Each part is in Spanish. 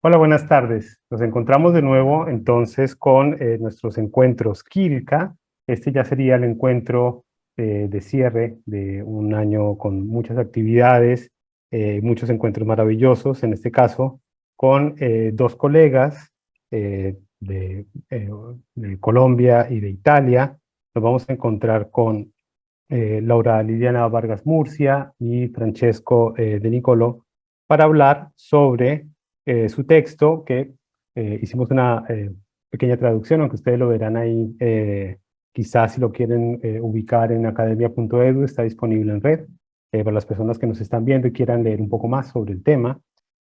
Hola, buenas tardes. Nos encontramos de nuevo entonces con nuestros encuentros Quilca. Este ya sería el encuentro de cierre de un año con muchas actividades, muchos encuentros maravillosos, en este caso con dos colegas de Colombia y de Italia. Nos vamos a encontrar con Laura Liliana Vargas Murcia y Francesco De Nicolo para hablar sobre su texto, que hicimos una pequeña traducción, aunque ustedes lo verán ahí, quizás si lo quieren ubicar en academia.edu, está disponible en red, para las personas que nos están viendo y quieran leer un poco más sobre el tema,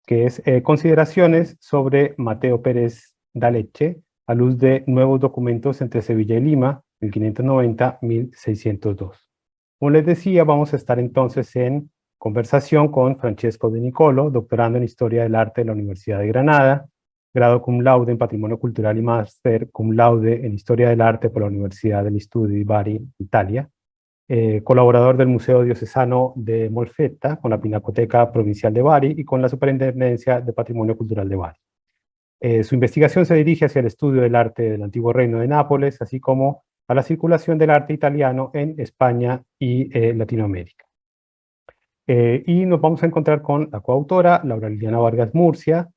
que es consideraciones sobre Mateo Pérez Daleche a luz de nuevos documentos entre Sevilla y Lima, 1590-1602. Como les decía, vamos a estar entonces en conversación con Francesco De Nicolo, doctorando en Historia del Arte de la Universidad de Granada, grado cum laude en Patrimonio Cultural y máster cum laude en Historia del Arte por la Universidad degli Studi di Bari, Italia, colaborador del Museo Diocesano de Molfetta, con la Pinacoteca Provincial de Bari y con la Superintendencia de Patrimonio Cultural de Bari. Su investigación se dirige hacia el estudio del arte del antiguo reino de Nápoles, así como a la circulación del arte italiano en España y Latinoamérica. Y nos vamos a encontrar con la coautora, Laura Liliana Vargas Murcia,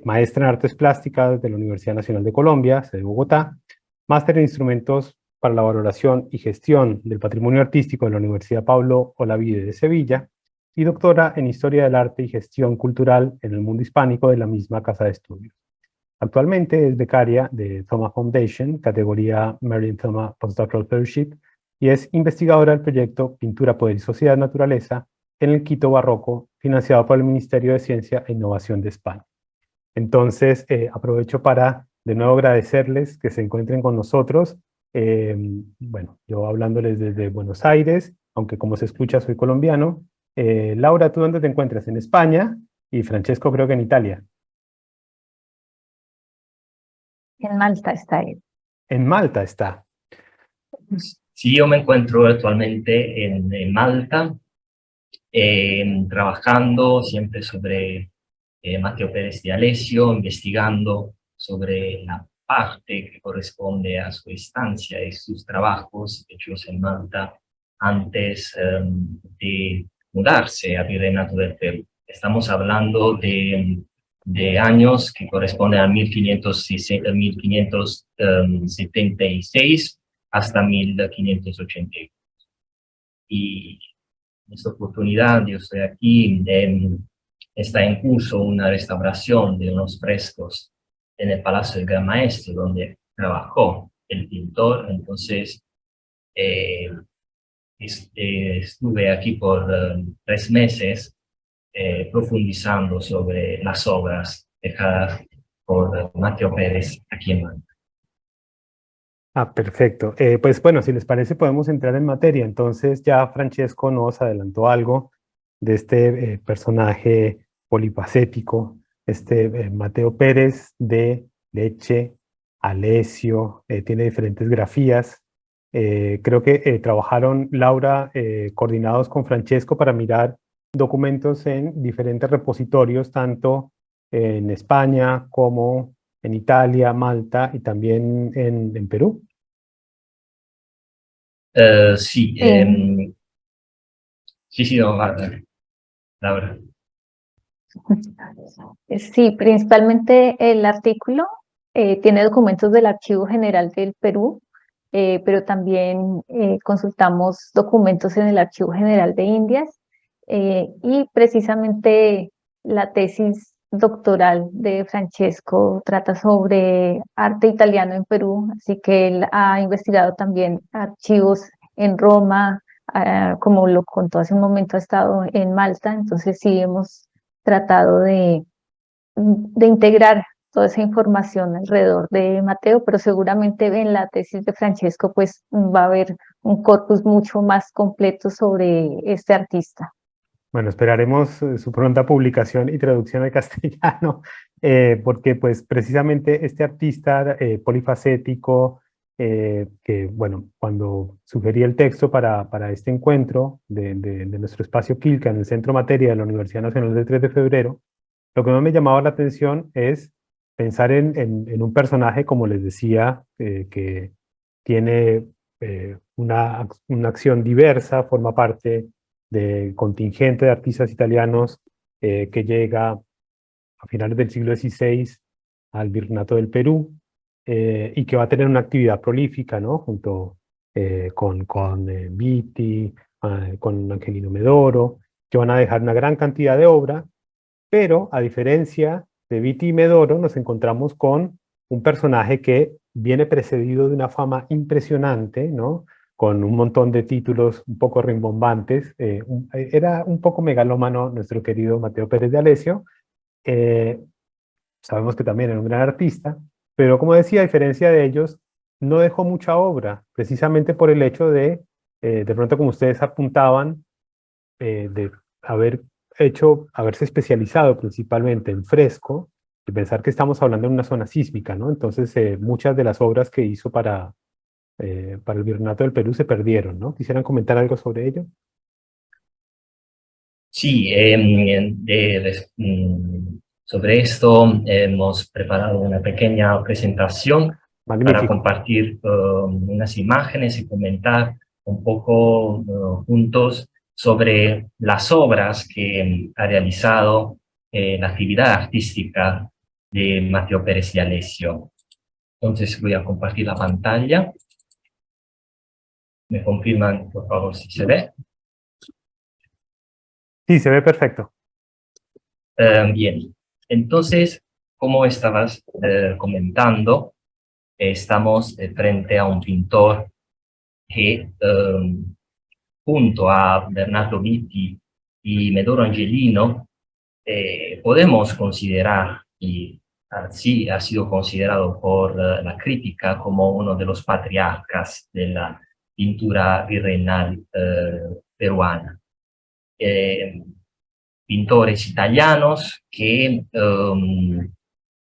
maestra en artes plásticas de la Universidad Nacional de Colombia, sede de Bogotá, máster en instrumentos para la valoración y gestión del patrimonio artístico de la Universidad Pablo Olavide de Sevilla, y doctora en Historia del Arte y Gestión Cultural en el mundo hispánico de la misma casa de estudios. Actualmente es becaria de Thoma Foundation, categoría Marilyn Thoma Postdoctoral Fellowship, y es investigadora del proyecto Pintura, Poder y Sociedad Naturaleza en el Quito Barroco, financiado por el Ministerio de Ciencia e Innovación de España. Entonces, aprovecho para de nuevo agradecerles que se encuentren con nosotros. Bueno, yo hablándoles desde Buenos Aires, aunque como se escucha soy colombiano. Laura, ¿tú dónde te encuentras? En España, y Francesco creo que en Italia. En Malta está él. En Malta está. Sí, yo me encuentro actualmente en Malta, trabajando siempre sobre Mateo Pérez de Alessio, investigando sobre la parte que corresponde a su estancia y sus trabajos hechos en Malta antes de mudarse a Virreinato del Perú. Estamos hablando de años que corresponden a 1576 hasta 1580. Y en esta oportunidad yo estoy aquí, está en curso una restauración de unos frescos en el Palacio del Gran Maestro, donde trabajó el pintor. Entonces, estuve aquí por 3 meses profundizando sobre las obras dejadas por Mateo Pérez aquí en Malta. Ah, perfecto. Pues bueno, si les parece podemos entrar en materia. Entonces ya Francesco nos adelantó algo de este personaje polifacético, Mateo Pérez de Leche, Alessio, tiene diferentes grafías. Creo que trabajaron, Laura, coordinados con Francesco para mirar documentos en diferentes repositorios, tanto en España como en Italia, Malta y también en Perú. Sí, sí, no, Laura. Sí, principalmente el artículo tiene documentos del Archivo General del Perú, pero también consultamos documentos en el Archivo General de Indias y precisamente la tesis doctoral de Francesco trata sobre arte italiano en Perú, así que él ha investigado también archivos en Roma, como lo contó hace un momento, ha estado en Malta, entonces sí hemos tratado de integrar toda esa información alrededor de Mateo, pero seguramente en la tesis de Francesco pues va a haber un corpus mucho más completo sobre este artista. Bueno, esperaremos su pronta publicación y traducción al castellano, porque pues precisamente este artista polifacético, que bueno, cuando sugerí el texto para este encuentro de nuestro espacio Quilca en el Centro Materia de la Universidad Nacional del 3 de Febrero, lo que más me llamaba la atención es pensar en un personaje, como les decía, que tiene una acción diversa, forma parte del contingente de artistas italianos que llega a finales del siglo XVI al Virreinato del Perú, y que va a tener una actividad prolífica, ¿no? Junto con Vitti, con Angelino Medoro, que van a dejar una gran cantidad de obra, pero a diferencia de Vitti y Medoro, nos encontramos con un personaje que viene precedido de una fama impresionante, ¿no? Con un montón de títulos un poco rimbombantes. Era un poco megalómano nuestro querido Mateo Pérez de Alessio. eh, Sabemos que también era un gran artista, pero como decía, a diferencia de ellos, no dejó mucha obra, precisamente por el hecho de pronto como ustedes apuntaban, de haberse especializado principalmente en fresco, y pensar que estamos hablando de una zona sísmica, ¿no? Entonces, muchas de las obras que hizo para el Virreinato del Perú se perdieron, ¿no? ¿Quisieran comentar algo sobre ello? Sí, sobre esto hemos preparado una pequeña presentación para Magnífico. compartir unas imágenes y comentar un poco juntos sobre las obras que ha realizado la actividad artística de Mateo Pérez de Alessio. Entonces voy a compartir la pantalla. ¿Me confirman, por favor, si se ve? Sí, se ve perfecto. Bien, entonces, como estabas comentando, estamos frente a un pintor que junto a Bernardo Vitti y Medoro Angelino podemos considerar, y así ha sido considerado por la crítica como uno de los patriarcas de la pintura virreinal peruana. Pintores italianos que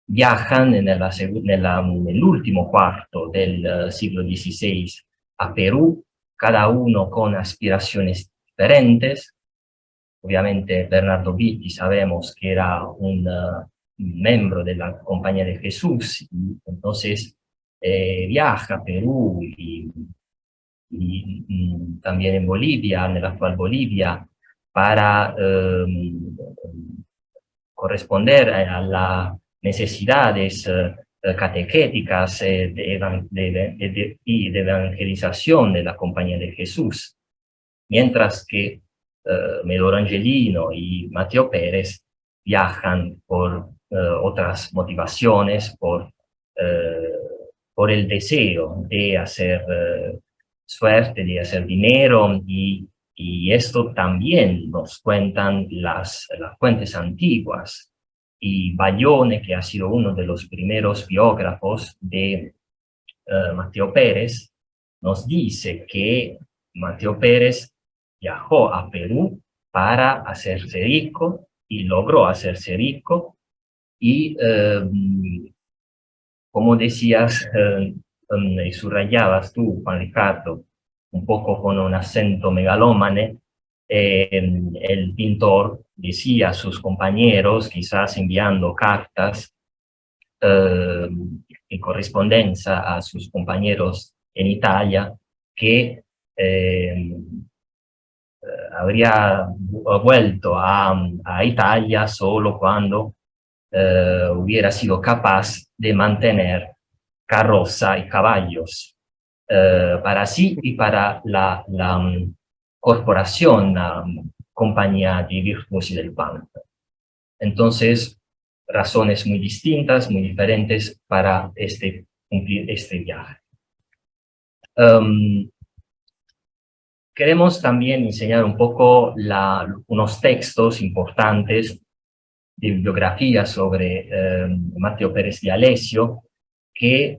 viajan nell'ultimo quarto del siglo XVI a Perú, cada uno con aspiraciones diferentes. Obviamente Bernardo Vitti sabemos que era un miembro de la Compañía de Jesús, y entonces viaja a Perú y también en Bolivia, en la actual Bolivia, para corresponder a las necesidades catequéticas y de evangelización de la Compañía de Jesús, mientras que Medoro Angelino y Mateo Pérez viajan por otras motivaciones, por el deseo de hacer suerte, de hacer dinero, y esto también nos cuentan las fuentes antiguas. Y Bayone, que ha sido uno de los primeros biógrafos de Mateo Pérez, nos dice que Mateo Pérez viajó a Perú para hacerse rico y logró hacerse rico, y como decías y subrayabas tú, Juan Ricardo, un poco con un acento megalómane, el pintor decía a sus compañeros, quizás enviando cartas en correspondencia a sus compañeros en Italia, que habría vuelto a Italia solo cuando hubiera sido capaz de mantener carroza y caballos para sí y para la corporación, Compañía de Virtuosi del Pan. Entonces, razones muy distintas, muy diferentes para cumplir este viaje. Queremos también enseñar un poco unos textos importantes de bibliografía sobre Mateo Pérez de Alessio, que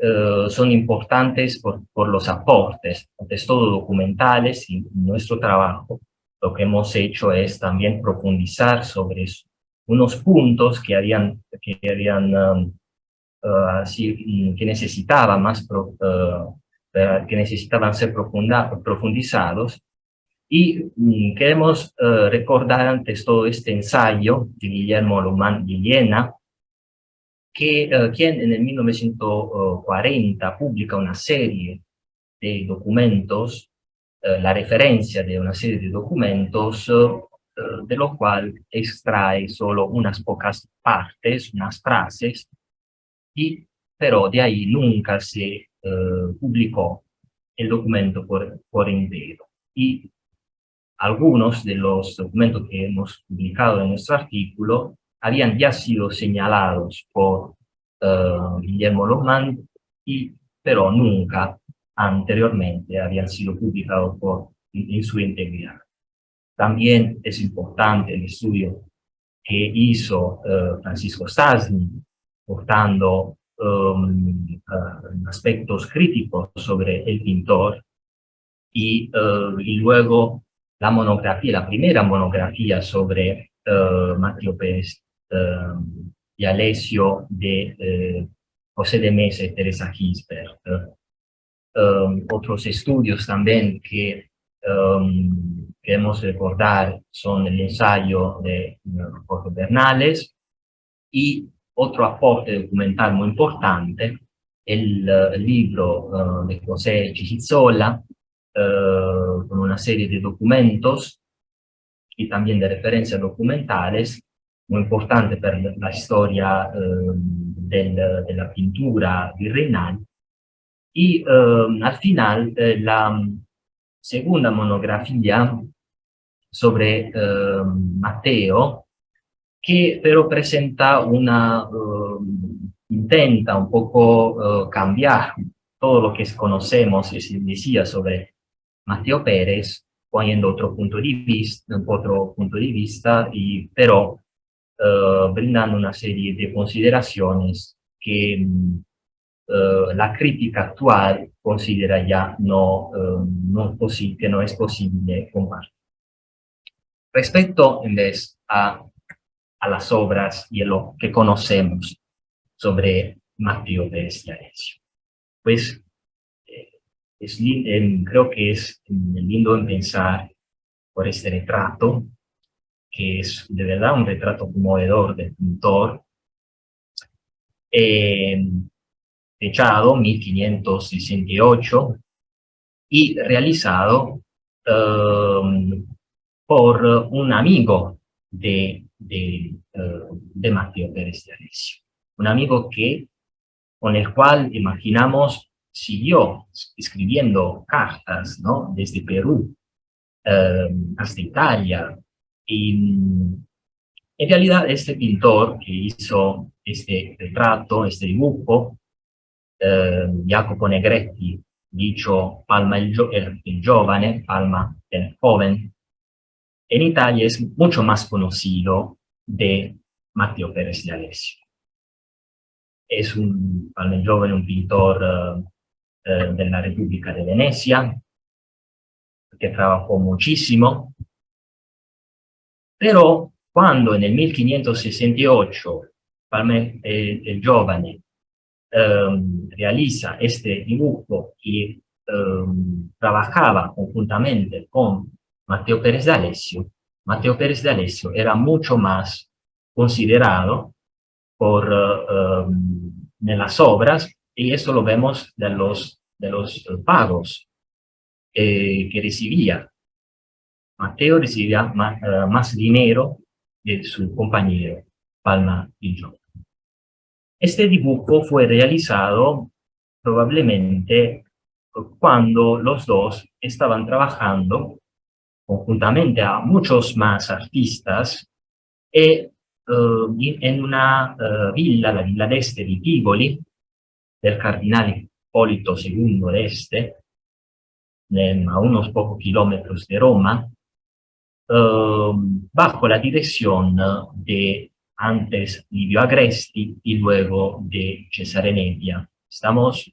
son importantes por los aportes, es todo documentales, y nuestro trabajo lo que hemos hecho es también profundizar sobre unos puntos que necesitaban que necesitaban ser profundizados, Y queremos recordar antes todo este ensayo de Guillermo Lomán Villena, quien en el 1940 publica una serie de documentos, la referencia de una serie de documentos, de lo cual extrae solo unas pocas partes, unas frases, y, pero de ahí nunca se publicó el documento por entero. Y algunos de los documentos que hemos publicado en nuestro artículo habían ya sido señalados por Guillermo Lomán, pero nunca anteriormente habían sido publicados en su integridad. También es importante el estudio que hizo Francisco Stasny, portando aspectos críticos sobre el pintor, y luego la monografía, la primera monografía sobre Matteo Pérez y Alessio de José de Mesa y Teresa Gisbert. Otros estudios también que queremos recordar son el ensayo de Jorge Bernales y otro aporte documental muy importante, el libro de José Chichizola, con una serie de documentos y también de referencias documentales, muy importante para la historia de la pintura virreinal. Y al final la segunda monografía sobre Matteo, que pero presenta intenta un poco cambiar todo lo que conocemos y se decía sobre Matteo Pérez, poniendo otro punto de vista, pero brindando una serie de consideraciones que la crítica actual considera ya que no es posible compartir. Respecto, en vez, a las obras y a lo que conocemos sobre Matteo Pérez de Alessio, pues creo que es lindo pensar por este retrato, que es de verdad un retrato conmovedor del pintor, fechado 1568 y realizado por un amigo de Matteo Pérez de Alessio, un amigo con el cual, imaginamos, siguió escribiendo cartas, ¿no?, desde Perú hasta Italia. Y en realidad este pintor que hizo este retrato, este dibujo, Jacopo Negretti, dicho Palma el Giovane, Palma el Joven, en Italia es mucho más conocido de Matteo Pérez de Alessio. Es Palma el Giovane, un pintor de la República de Venecia, que trabajó muchísimo, pero cuando en el 1568 Palma el Giovane realiza este dibujo y trabajaba conjuntamente con Matteo Pérez de Alessio, Matteo Pérez de Alessio era mucho más considerado en las obras, y eso lo vemos de los pagos que recibía. Matteo recibía más dinero de su compañero Palma el Giovane. Este dibujo fue realizado probablemente cuando los dos estaban trabajando conjuntamente a muchos más artistas en una villa, la Villa d'Este di Tivoli, del cardinale Ippolito II d'Este, a unos pocos kilómetros de Roma, bajo la dirección de antes Livio Agresti y luego de Cesare Nebbia. Estamos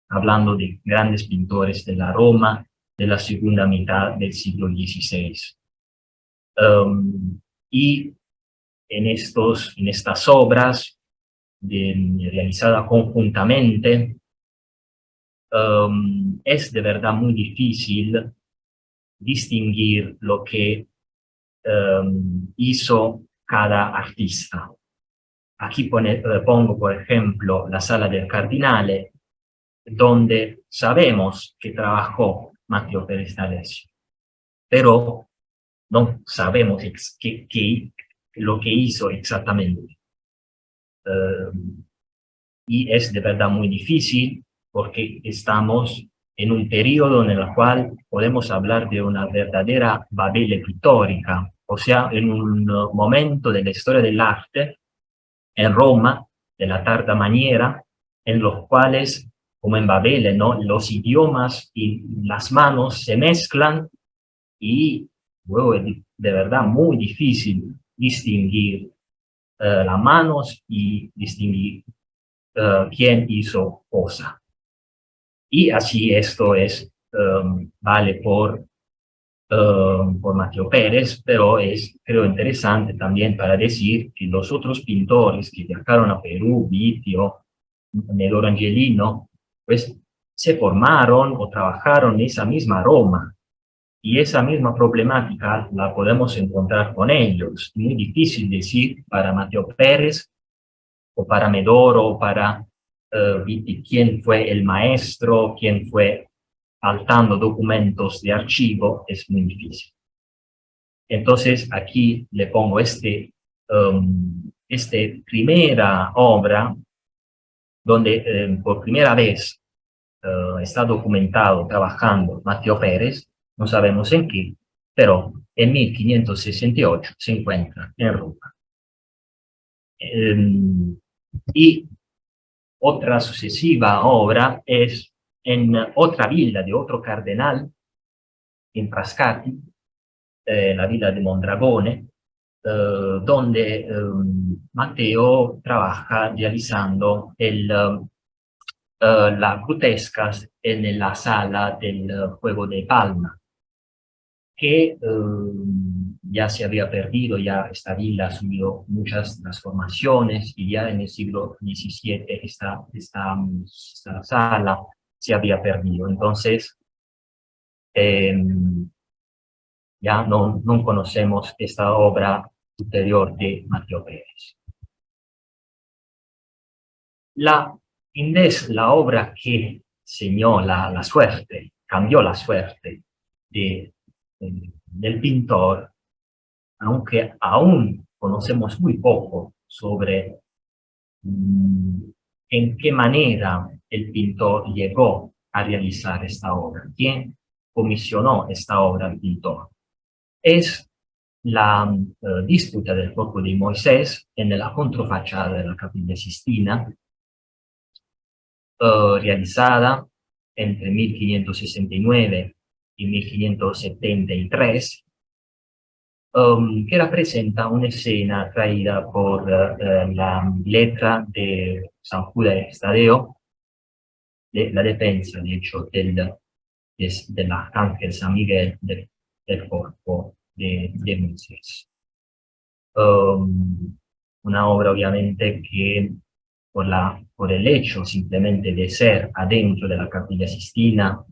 hablando de grandes pintores de la Roma de la segunda mitad del siglo XVI. Y en estas obras realizadas conjuntamente, es de verdad muy difícil distinguir lo que hizo cada artista. Aquí pongo, por ejemplo, la Sala del Cardinale, donde sabemos que trabajó Matteo Pérez d'Alessio, pero no sabemos lo que hizo exactamente. Y es de verdad muy difícil porque estamos en un periodo en el cual podemos hablar de una verdadera Babele pictórica, o sea, en un momento de la historia del arte en Roma, de la tarda maniera, en los cuales, como en Babele, ¿no?, los idiomas y las manos se mezclan y luego es de verdad muy difícil distinguir las manos y distinguir quién hizo cosa. Y así esto es, vale por Matteo Pérez, pero es, creo, interesante también para decir que los otros pintores que viajaron a Perú, Vitio, Medoro Angelino, pues se formaron o trabajaron en esa misma Roma. Y esa misma problemática la podemos encontrar con ellos. Muy difícil decir para Matteo Pérez o para Medoro o para Vitti quién fue el maestro, quién fue faltando documentos de archivo, es muy difícil. Entonces aquí le pongo primera obra donde por primera vez está documentado trabajando Matteo Pérez, no sabemos en qué, pero en 1568 se encuentra en Roma. Y otra sucesiva obra es en otra villa de otro cardenal, en Frascati, la villa de Mondragone, donde Matteo trabaja realizando las grutescas en la sala del juego de Palma, que ya se había perdido, ya esta villa ha sufrido muchas transformaciones y ya en el siglo XVII esta sala se había perdido. Entonces, ya no conocemos esta obra superior de Matteo Pérez. La obra que señó la suerte, cambió la suerte del pintor, aunque aún conocemos muy poco sobre en qué manera el pintor llegó a realizar esta obra, quién comisionó esta obra al pintor. Es la disputa del cuerpo de Moisés en la controfachada de la Capilla Sistina, realizada entre 1569 y 1573, que representa una escena traída por la letra de San Judas Tadeo, de la defensa, de hecho, del arcángel San Miguel del cuerpo de Moisés. Una obra obviamente que por el hecho simplemente de ser adentro de la Capilla Sistina,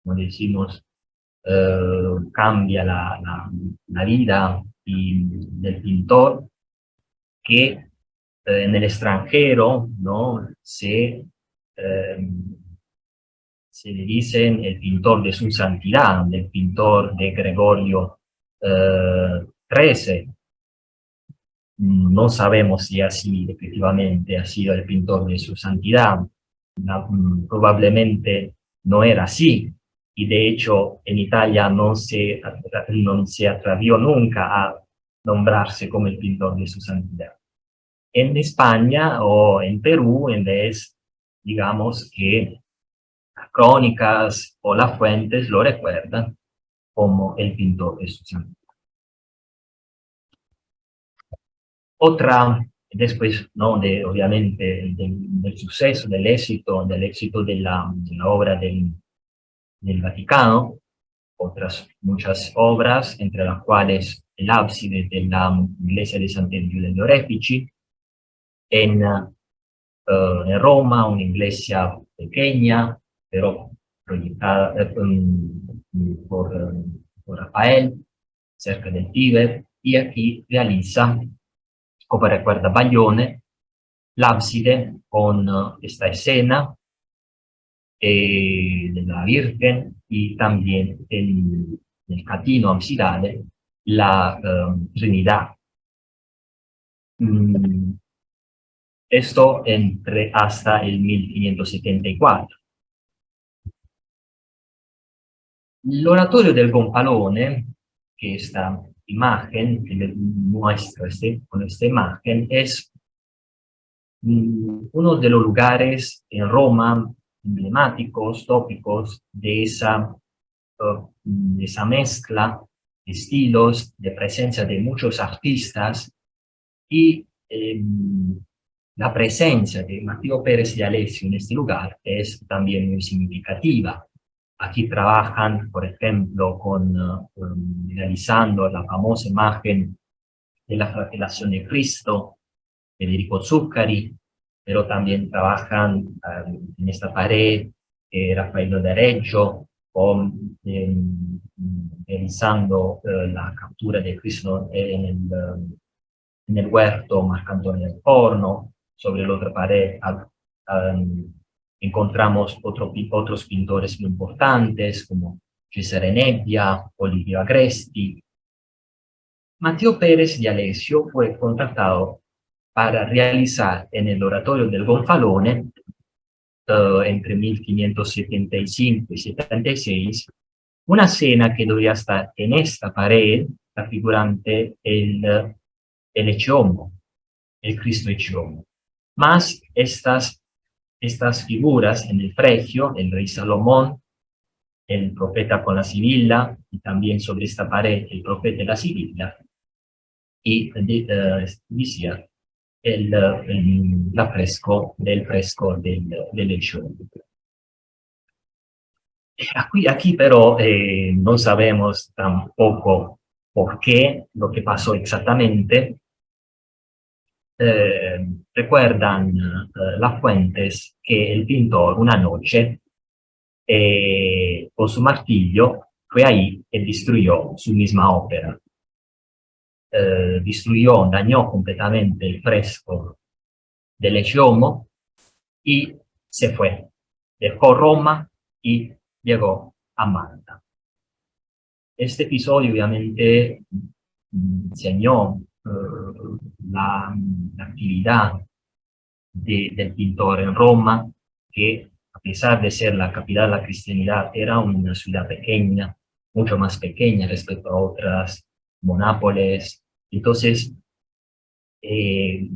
como decimos, cambia la vida del pintor, que en el extranjero, ¿no?, se le dicen el pintor de su santidad, el pintor de Gregorio XIII. No sabemos si así efectivamente ha sido el pintor de su santidad. Probablemente no era así, y de hecho en Italia no se atrevió nunca a nombrarse como el pintor de su santidad. En España o en Perú, en vez, digamos que las crónicas o las fuentes lo recuerdan como el pintor de su santidad. Otra, después, ¿no?, obviamente del suceso, del éxito de la obra del Vaticano, otras muchas obras, entre las cuales el ábside de la iglesia de Sant'Egidio degli Orefici, en Roma, una iglesia pequeña, pero proyectada por Rafael, cerca del Tíber, y aquí realiza, como recuerda Baglione, l'ábside con esta escena de la Virgen y también el catino absidale la Trinidad. Esto hasta el 1574. L'oratorio del Gonfalone, que esta imagen que muestra con esta imagen, es uno de los lugares en Roma emblemáticos, tópicos de esa mezcla de estilos, de presencia de muchos artistas, y la presencia de Matteo Pérez de Alessio en este lugar es también muy significativa. Aquí trabajan, por ejemplo, realizando la famosa imagen de la flagelación de Cristo, Federico Zuccari, pero también trabajan en esta pared Raffaello de Reggio, realizando la captura de Cristo en el huerto Marco Antonio del Forno. Sobre la otra pared encontramos otros pintores muy importantes como Cesare Nebbia, Olivio Agresti. Matteo Pérez de Alessio fue contratado para realizar en el oratorio del Gonfalone, entre 1575 y 76, una escena que debía estar en esta pared, configurante el Ecce-Homo, el Cristo Ecce-Homo. Más estas figuras en el fregio, el rey Salomón, el profeta con la sibila, y también sobre esta pared el profeta y la sibila, y decía el fresco del Ecce-Homo. Aquí pero no sabemos tampoco por qué, lo que pasó exactamente. Recuerdan las fuentes que el pintor una noche con su martillo fue ahí y destruyó su misma ópera. Dañó completamente el fresco del Ecce-Homo y se fue. Dejó Roma y llegó a Malta. Este episodio obviamente enseñó la actividad del pintor en Roma, que a pesar de ser la capital de la cristianidad, era una ciudad pequeña, mucho más pequeña respecto a otras, como Nápoles. Entonces, que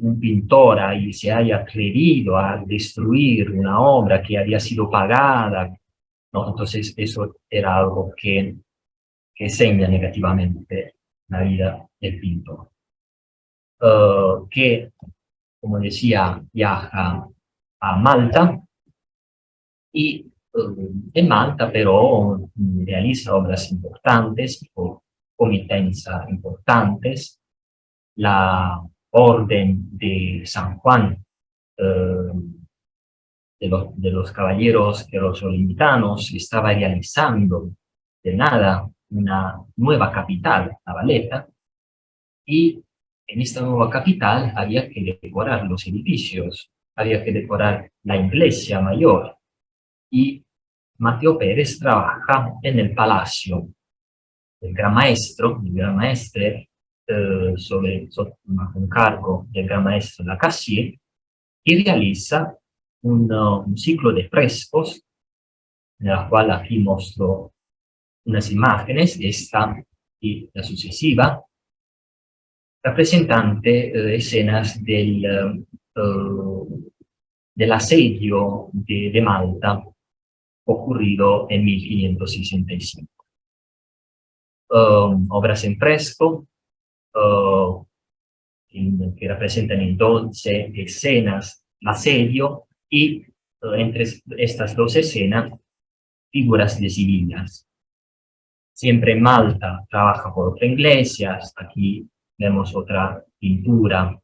un pintor ahí se haya atrevido a destruir una obra que había sido pagada, ¿no? Entonces eso era algo que enseña negativamente la vida del pintor. Que, como decía, viaja a Malta y en Malta pero realiza obras importantes, comitenza importantes, la Orden de San Juan, de los caballeros jerosolimitanos, estaba realizando de nada una nueva capital, La Valeta, y en esta nueva capital había que decorar los edificios, había que decorar la iglesia mayor, y Matteo Pérez trabaja en el palacio del Gran Maestro, con cargo del Gran Maestro Lacassier, y realiza un ciclo de frescos, en la cual aquí muestro unas imágenes, esta y la sucesiva, representante escenas del asedio de Malta ocurrido en 1565. Obras en fresco que representan entonces escenas asedio y entre estas dos escenas figuras de civilas. Siempre en Malta trabaja por otra iglesia. Aquí vemos otra pintura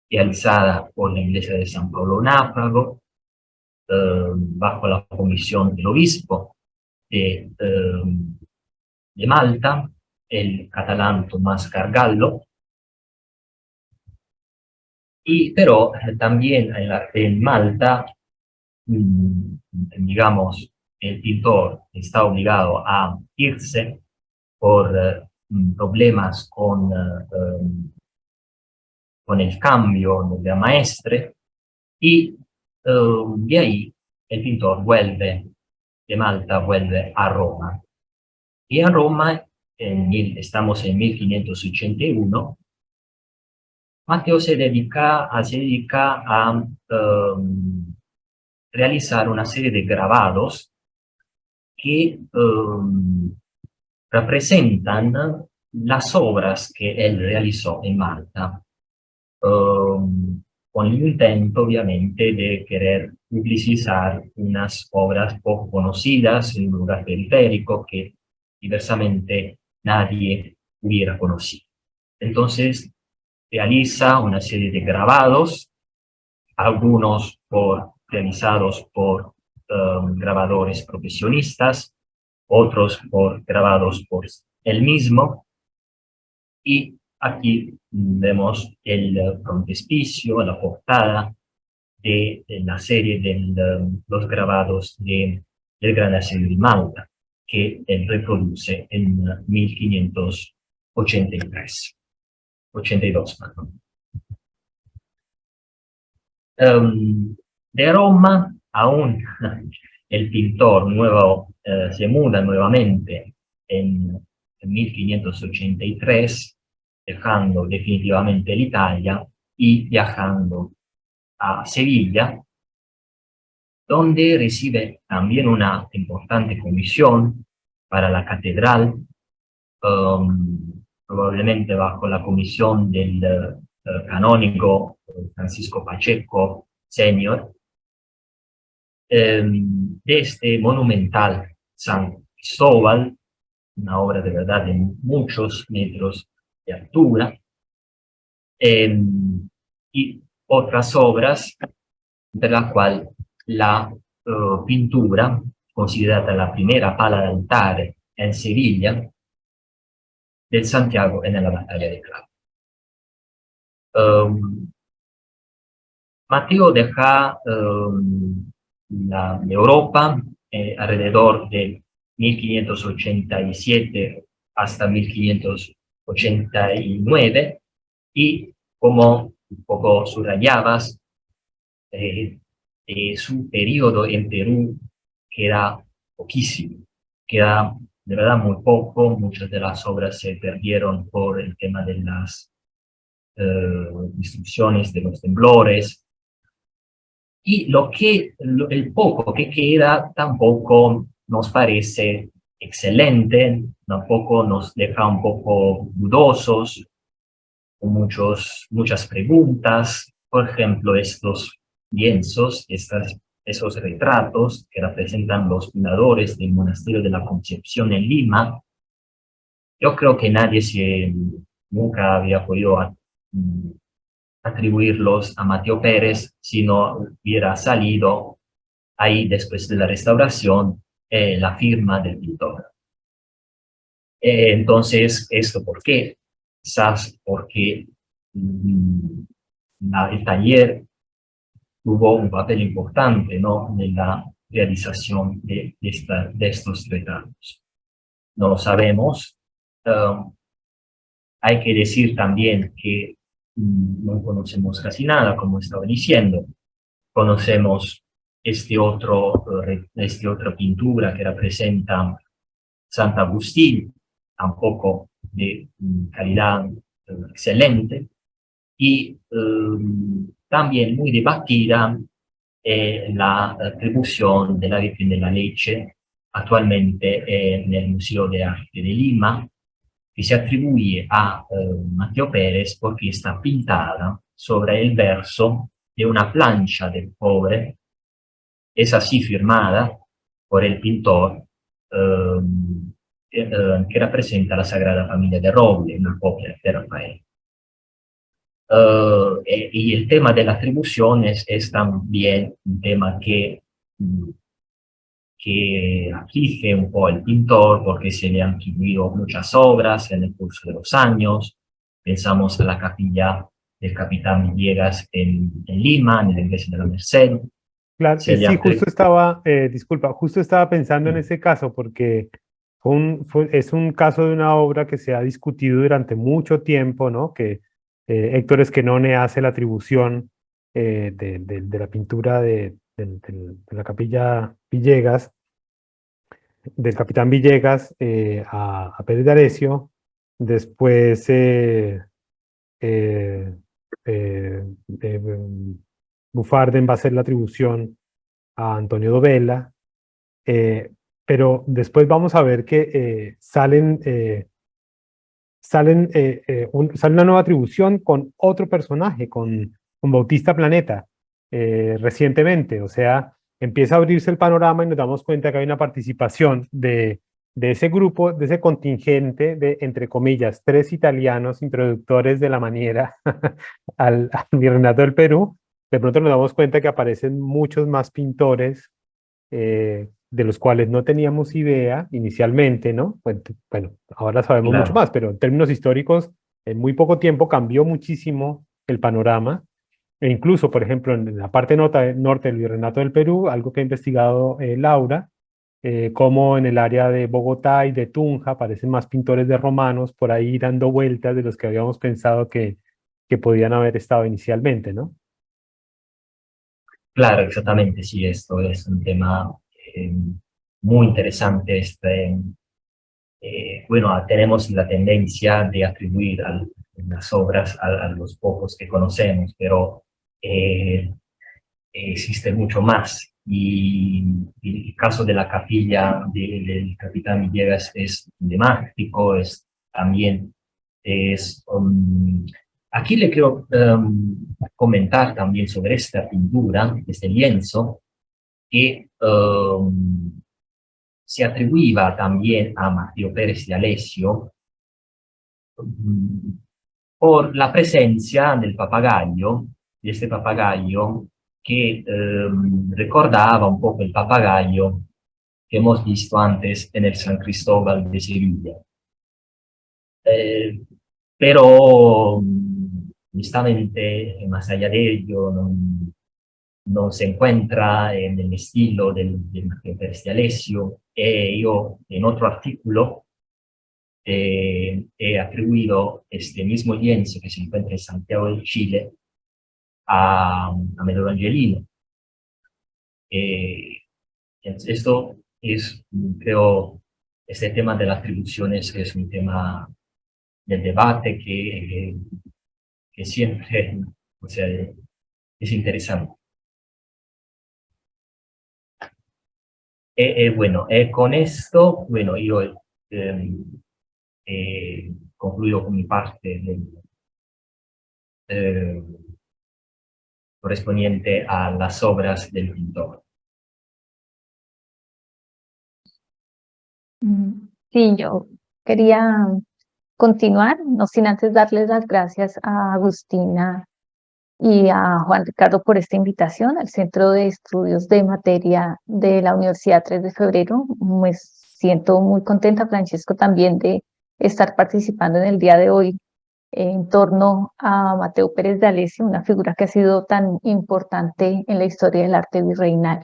realizada por la iglesia de San Pablo Náufrago. bajo la comisión del obispo de Malta, el catalán Tomás Gargallo, pero también en Malta, digamos, el pintor está obligado a irse por problemas con el cambio de maestre, y de ahí el pintor vuelve de Malta, vuelve a Roma. Y a Roma, estamos en 1581, Matteo se dedica a realizar una serie de grabados que representan las obras que él realizó en Malta, con el intento, obviamente, de querer publicitar unas obras poco conocidas en un lugar periférico que diversamente nadie hubiera conocido. Entonces, realiza una serie de grabados, algunos realizados por grabadores profesionistas, otros grabados por él mismo, y aquí vemos el frontispicio, la portada de la serie de los grabados del Gran Asedio de Malta, que él reproduce en 1582. Perdón. De Roma, aún el pintor se muda nuevamente en 1583, dejando definitivamente l'Italia y viajando a Sevilla, donde recibe también una importante comisión para la catedral, probablemente bajo la comisión del canónigo Francisco Pacheco Senior, de este monumental San Cristóbal, una obra de verdad de muchos metros de altura, y otras obras, de la cual la pintura, considerada la primera pala de altare en Sevilla, del Santiago en la batalla de Clavo. Matteo deja Europa alrededor de 1587 hasta 1589, y como un poco subrayabas, su periodo en Perú queda poquísimo, queda de verdad muy poco. Muchas de las obras se perdieron por el tema de las destrucciones, de los temblores, y el poco que queda tampoco nos parece excelente, tampoco nos deja un poco dudosos, con muchas preguntas. Por ejemplo, estos lienzos, esos retratos que representan los fundadores del monasterio de la Concepción en Lima, yo creo que nadie nunca había podido atribuirlos a Matteo Pérez si no hubiera salido ahí, después de la restauración, la firma del pintor. Entonces, ¿esto por qué? Quizás porque el taller tuvo un papel importante, ¿no?, en la realización de estos retratos. No lo sabemos. Hay que decir también que no conocemos casi nada, como estaba diciendo. Conocemos otra pintura que representa Sant'Agustín, tampoco de calidad excelente, y también muy debatida la atribución de la Virgen de la Leche, actualmente en el Museo de Arte de Lima, que se atribuye a Matteo Pérez porque está pintada sobre el verso de una plancha del pobre. Es así firmada por el pintor, que representa la Sagrada Familia de Roble, una copia de Rafael. Y el tema de las atribuciones es también un tema que que aflige un poco al pintor porque se le han atribuido muchas obras en el curso de los años. Pensamos a la capilla del Capitán Villegas en Lima, en la iglesia de la Merced. Claro, Se le sí, ha justo estaba, disculpa, justo estaba pensando en ese caso porque es un caso de una obra que se ha discutido durante mucho tiempo, ¿no? Que Héctor Esquenone hace la atribución de la pintura de la capilla Villegas, del capitán Villegas a Pérez de Arecio. Después eh, eh, Buffardin va a hacer la atribución a Antonio Dovela, eh, pero después vamos a ver que sale una nueva atribución con otro personaje, con Bautista Planeta, recientemente. O sea, empieza a abrirse el panorama y nos damos cuenta que hay una participación de ese grupo, de ese contingente de, entre comillas, 3 italianos introductores de la maniera al Virreinato del Perú. De pronto nos damos cuenta que aparecen muchos más pintores de los cuales no teníamos idea inicialmente, ¿no? Bueno, ahora sabemos mucho Claro, más, pero en términos históricos, en muy poco tiempo cambió muchísimo el panorama. E incluso, por ejemplo, en la parte norte del Virreinato del Perú, algo que ha investigado Laura, como en el área de Bogotá y de Tunja aparecen más pintores de romanos por ahí dando vueltas de los que habíamos pensado que podían haber estado inicialmente, ¿no? claro, exactamente, sí, esto es un tema eh, muy interesante. Bueno, tenemos la tendencia de atribuir las obras a los pocos que conocemos, pero existe mucho más. Y el caso de la capilla del Capitán Villegas es emblemático, es también, es, aquí le quiero comentar también sobre esta pintura, este lienzo, que se atribuiva también a Mateo Pérez de Alessio por la presencia del papagayo, de este papagayo que recordaba un poco el papagayo que hemos visto antes en el San Cristóbal de Sevilla. Eh, pero, honestamente, más allá de ello, no se encuentra en el estilo del Mateo Pérez de Alessio. Yo, en otro artículo, he atribuido este mismo lienzo que se encuentra en Santiago de Chile a Medoro Angelino. Eh, Esto es, creo, este tema de las atribuciones es un tema del debate que siempre, o sea, es interesante. Bueno, con esto, bueno, yo concluyo con mi parte eh, correspondiente a las obras del pintor. Sí, yo quería continuar, no sin antes darles las gracias a Agustina y a Juan Ricardo por esta invitación al Centro de Estudios de Materia de la Universidad 3 de Febrero. Me siento muy contenta, Francesco, también de estar participando en el día de hoy en torno a Mateo Pérez de Alessio, una figura que ha sido tan importante en la historia del arte virreinal.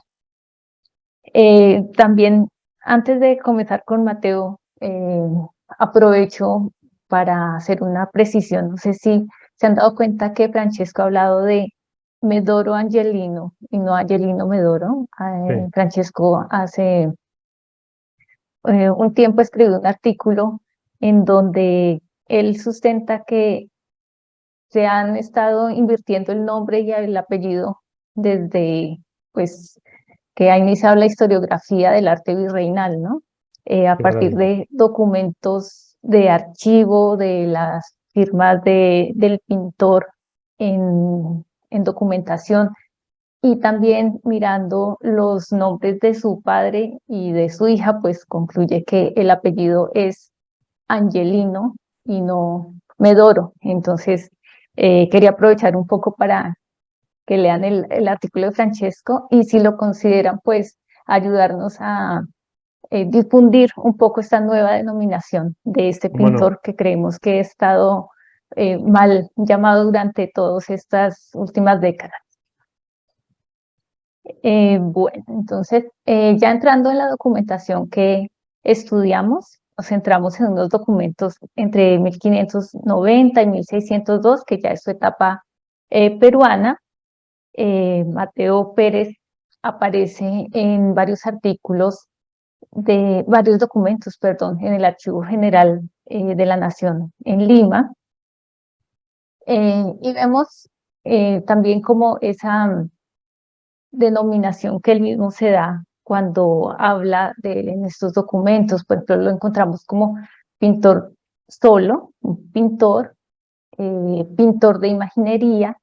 También, antes de comenzar con Mateo, aprovecho para hacer una precisión. No sé si se han dado cuenta que Francesco ha hablado de Medoro Angelino y no Angelino Medoro. Sí, Francesco hace un tiempo escribió un artículo en donde él sustenta que se han estado invirtiendo el nombre y el apellido desde, pues, que ha iniciado la historiografía del arte virreinal, ¿no? A qué partir maravilla. de documentos de archivo, de las firmas del pintor en documentación, y también mirando los nombres de su padre y de su hija, pues concluye que el apellido es Angelino y no Medoro. Entonces, quería aprovechar un poco para que lean el artículo de Francesco y si lo consideran, pues ayudarnos a difundir un poco esta nueva denominación de este Bueno, pintor que creemos que ha estado mal llamado durante todas estas últimas décadas. Bueno, entonces, ya entrando en la documentación que estudiamos, nos centramos en unos documentos entre 1590 y 1602, que ya es su etapa peruana. Mateo Pérez aparece en varios artículos de varios documentos, perdón, en el Archivo General de la Nación en Lima. Y vemos también como esa denominación que él mismo se da cuando habla de él en estos documentos. Por ejemplo, lo encontramos como pintor solo, un pintor, pintor de imaginería,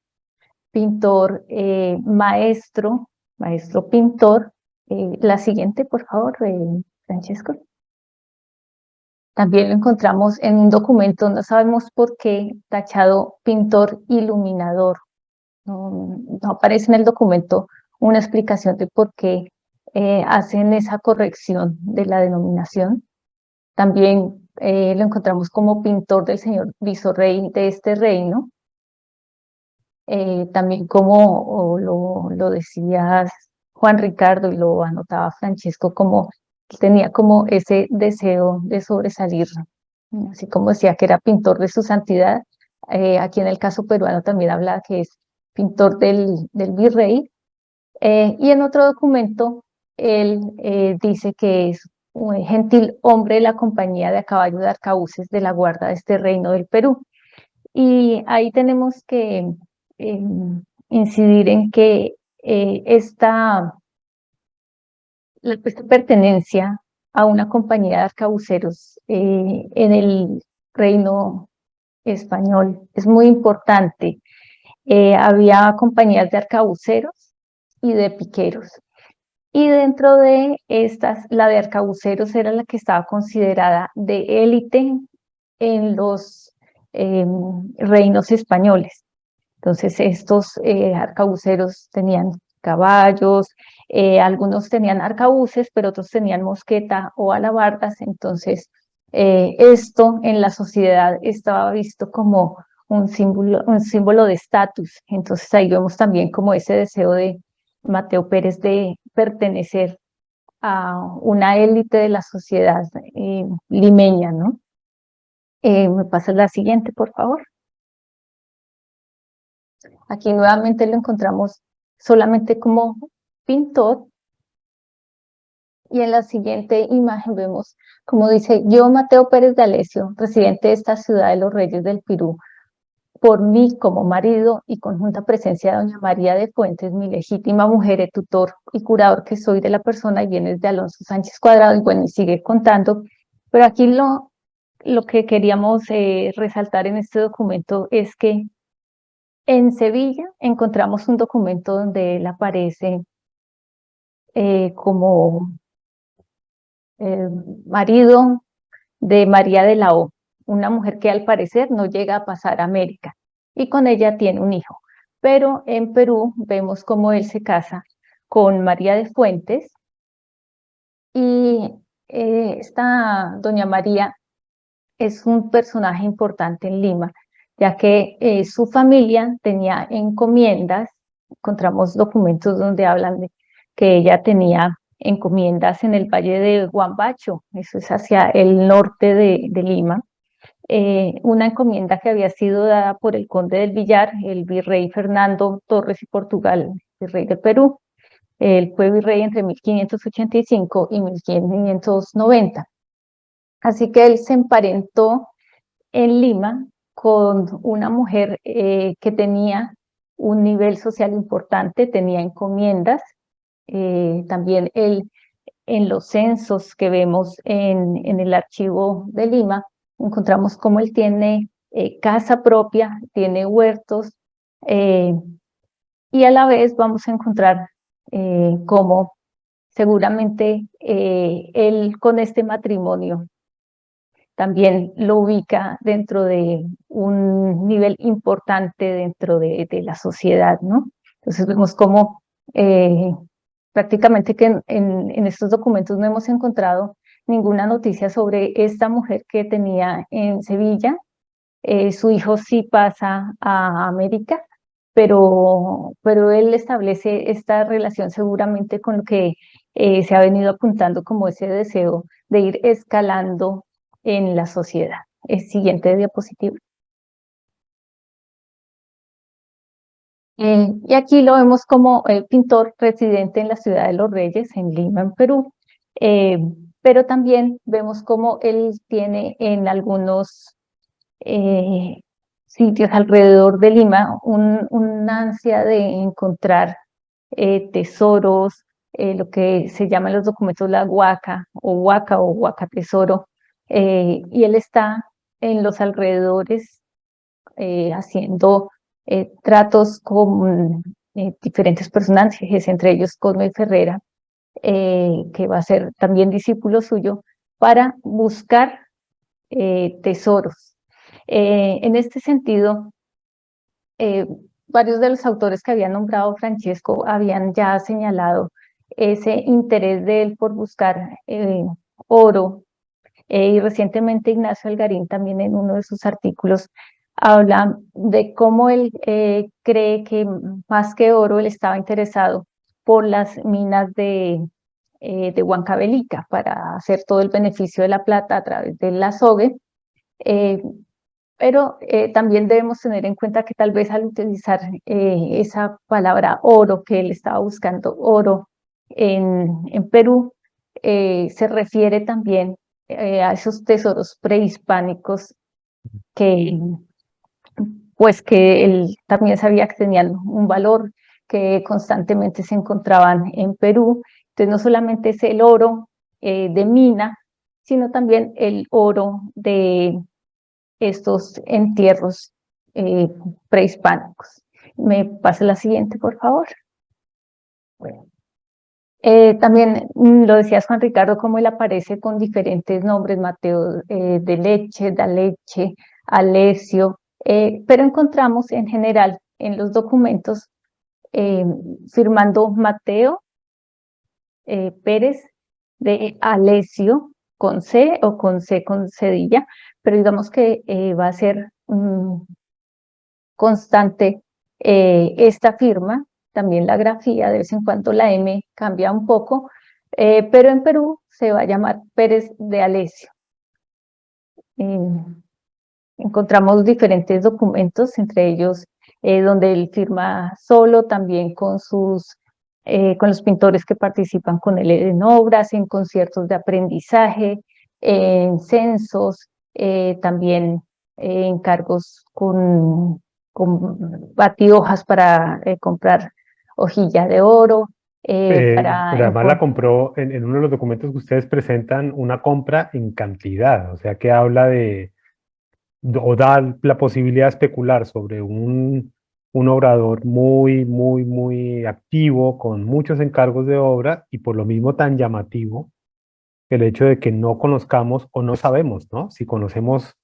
pintor maestro, maestro pintor. La siguiente, por favor, Francesco. También lo encontramos en un documento, no sabemos por qué, tachado pintor iluminador. No aparece en el documento una explicación de por qué hacen esa corrección de la denominación. También lo encontramos como pintor del señor visorrey de este reino. También como lo decía Juan Ricardo y lo anotaba Francesco, como tenía como ese deseo de sobresalir, así como decía que era pintor de su santidad. Aquí en el caso peruano también habla que es pintor del virrey. Y en otro documento él dice que es un gentil hombre de la compañía de a caballo de arcabuces de la guarda de este reino del Perú. Y ahí tenemos que eh, incidir en que esta pertenencia a una compañía de arcabuceros en el reino español es muy importante. Había compañías de arcabuceros y de piqueros. Y dentro de estas, la de arcabuceros era la que estaba considerada de élite en los reinos españoles. Entonces estos arcabuceros tenían caballos, algunos tenían arcabuces, pero otros tenían mosqueta o alabardas. Entonces esto en la sociedad estaba visto como un símbolo de estatus. Entonces ahí vemos también como ese deseo de Mateo Pérez de pertenecer a una élite de la sociedad limeña, ¿no? ¿Me pasas la siguiente, por favor? Aquí nuevamente lo encontramos solamente como pintor. Y en la siguiente imagen vemos, como dice, yo, Mateo Pérez de Alessio, residente de esta ciudad de los Reyes del Pirú, por mí como marido y conjunta presencia de doña María de Fuentes, mi legítima mujer, tutor y curador que soy de la persona y bienes de Alonso Sánchez Cuadrado, y bueno, y sigue contando, pero aquí lo que queríamos resaltar en este documento es que en Sevilla encontramos un documento donde él aparece como marido de María de la O, una mujer que al parecer no llega a pasar a América, y con ella tiene un hijo. Pero en Perú vemos cómo él se casa con María de Fuentes, y esta doña María es un personaje importante en Lima, ya que su familia tenía encomiendas. Encontramos documentos donde hablan de que ella tenía encomiendas en el valle de Huambacho, eso es hacia el norte de Lima. Una encomienda que había sido dada por el conde del Villar, el virrey Fernando Torres y Portugal, virrey de Perú. Él fue virrey entre 1585 y 1590. Así que él se emparentó en Lima con una mujer que tenía un nivel social importante, tenía encomiendas. También él, en los censos que vemos en el archivo de Lima, encontramos cómo él tiene casa propia, tiene huertos, eh, y a la vez vamos a encontrar cómo seguramente él con este matrimonio también lo ubica dentro de un nivel importante dentro de la sociedad, ¿no? Entonces vemos cómo prácticamente que en estos documentos no hemos encontrado ninguna noticia sobre esta mujer que tenía en Sevilla. Su hijo sí pasa a América, pero él establece esta relación seguramente con lo que se ha venido apuntando como ese deseo de ir escalando en la sociedad. Siguiente diapositiva. Y aquí lo vemos como pintor residente en la ciudad de Los Reyes, en Lima, en Perú. Pero también vemos cómo él tiene en algunos sitios alrededor de Lima una ansia de encontrar tesoros, lo que se llama en los documentos la huaca o huaca tesoro, y él está en los alrededores haciendo tratos con diferentes personajes, entre ellos Cosme Ferrera, que va a ser también discípulo suyo, para buscar tesoros. En este sentido, varios de los autores que había nombrado Francesco habían ya señalado ese interés de él por buscar oro, y recientemente Ignacio Algarín también en uno de sus artículos habla de cómo él cree que más que oro él estaba interesado por las minas de Huancavelica para hacer todo el beneficio de la plata a través del azogue. Pero también debemos tener en cuenta que tal vez al utilizar esa palabra oro, que él estaba buscando oro en Perú, se refiere también a esos tesoros prehispánicos que, pues, que él también sabía que tenían un valor, que constantemente se encontraban en Perú. Entonces no solamente es el oro de mina, sino también el oro de estos entierros prehispánicos. ¿Me pasa la siguiente, por favor? Bueno. También lo decías, Juan Ricardo, cómo él aparece con diferentes nombres, Mateo de Leche, da Leche, Alesio, pero encontramos en general en los documentos firmando Mateo Pérez de Alesio con C o con C con cedilla, pero digamos que va a ser constante esta firma, también la grafía, de vez en cuando la M cambia un poco, pero en Perú se va a llamar Pérez de Alesio. Encontramos diferentes documentos, entre ellos donde él firma solo, también con con los pintores que participan con él en obras, en conciertos de aprendizaje, en censos, también encargos con batihojas para comprar hojilla de oro, Pero además la compró en uno de los documentos que ustedes presentan una compra en cantidad, o sea que habla de, o da la posibilidad de especular sobre un obrador muy activo, con muchos encargos de obra y por lo mismo tan llamativo el hecho de que no conozcamos o no sabemos, ¿no? Si conocemos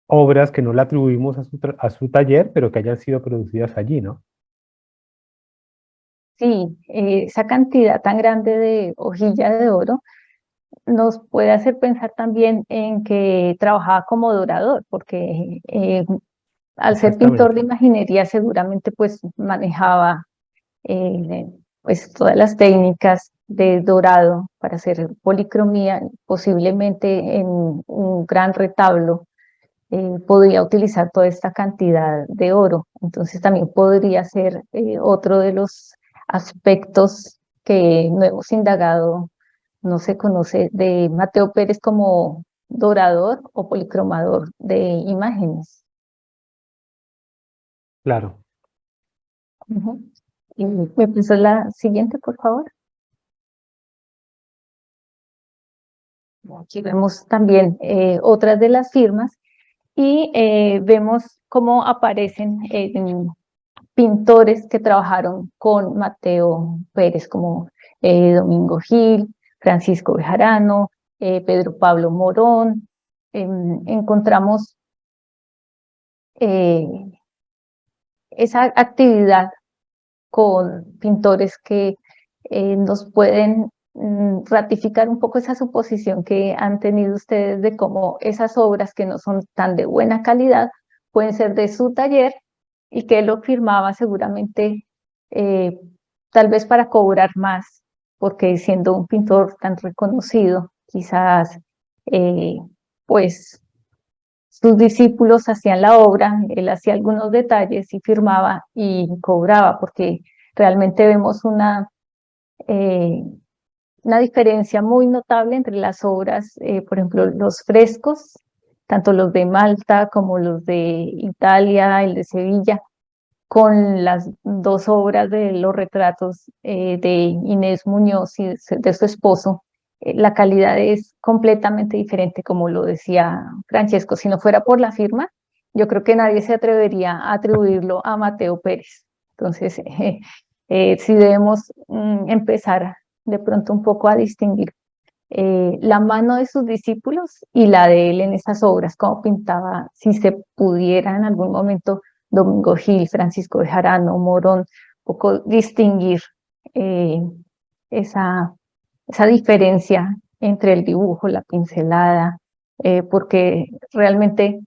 obras que no le atribuimos a su taller, pero que hayan sido producidas allí, ¿no? Sí, esa cantidad tan grande de hojilla de oro nos puede hacer pensar también en que trabajaba como dorador, porque al ser pintor de Exactamente. imaginería seguramente pues manejaba eh, pues todas las técnicas de dorado para hacer policromía, posiblemente en un gran retablo podría utilizar toda esta cantidad de oro. Entonces también podría ser otro de los aspectos que no hemos indagado, no se conoce de Mateo Pérez como dorador o policromador de imágenes. Claro. Ujú. Y me pasó la siguiente, por favor. Aquí vemos también otras de las firmas y vemos cómo aparecen pintores que trabajaron con Mateo Pérez, como Domingo Gil, Francisco Bejarano, Pedro Pablo Morón. Encontramos esa actividad con pintores que nos pueden ratificar un poco esa suposición que han tenido ustedes de cómo esas obras que no son tan de buena calidad pueden ser de su taller y que él lo firmaba seguramente tal vez para cobrar más, porque siendo un pintor tan reconocido, quizás pues sus discípulos hacían la obra, él hacía algunos detalles y firmaba y cobraba, porque realmente vemos eh, una diferencia muy notable entre las obras, por ejemplo, los frescos, tanto los de Malta como los de Italia, el de Sevilla, con las dos obras de los retratos de Inés Muñoz y de su esposo. La calidad es completamente diferente, como lo decía Francesco. Si no fuera por la firma, yo creo que nadie se atrevería a atribuirlo a Mateo Pérez. Entonces, sí debemos empezar de pronto un poco a distinguir la mano de sus discípulos y la de él en esas obras, como pintaba, si se pudiera en algún momento, Domingo Gil, Francisco de Jarano, Morón, un poco distinguir eh, esa, esa diferencia entre el dibujo, la pincelada, porque realmente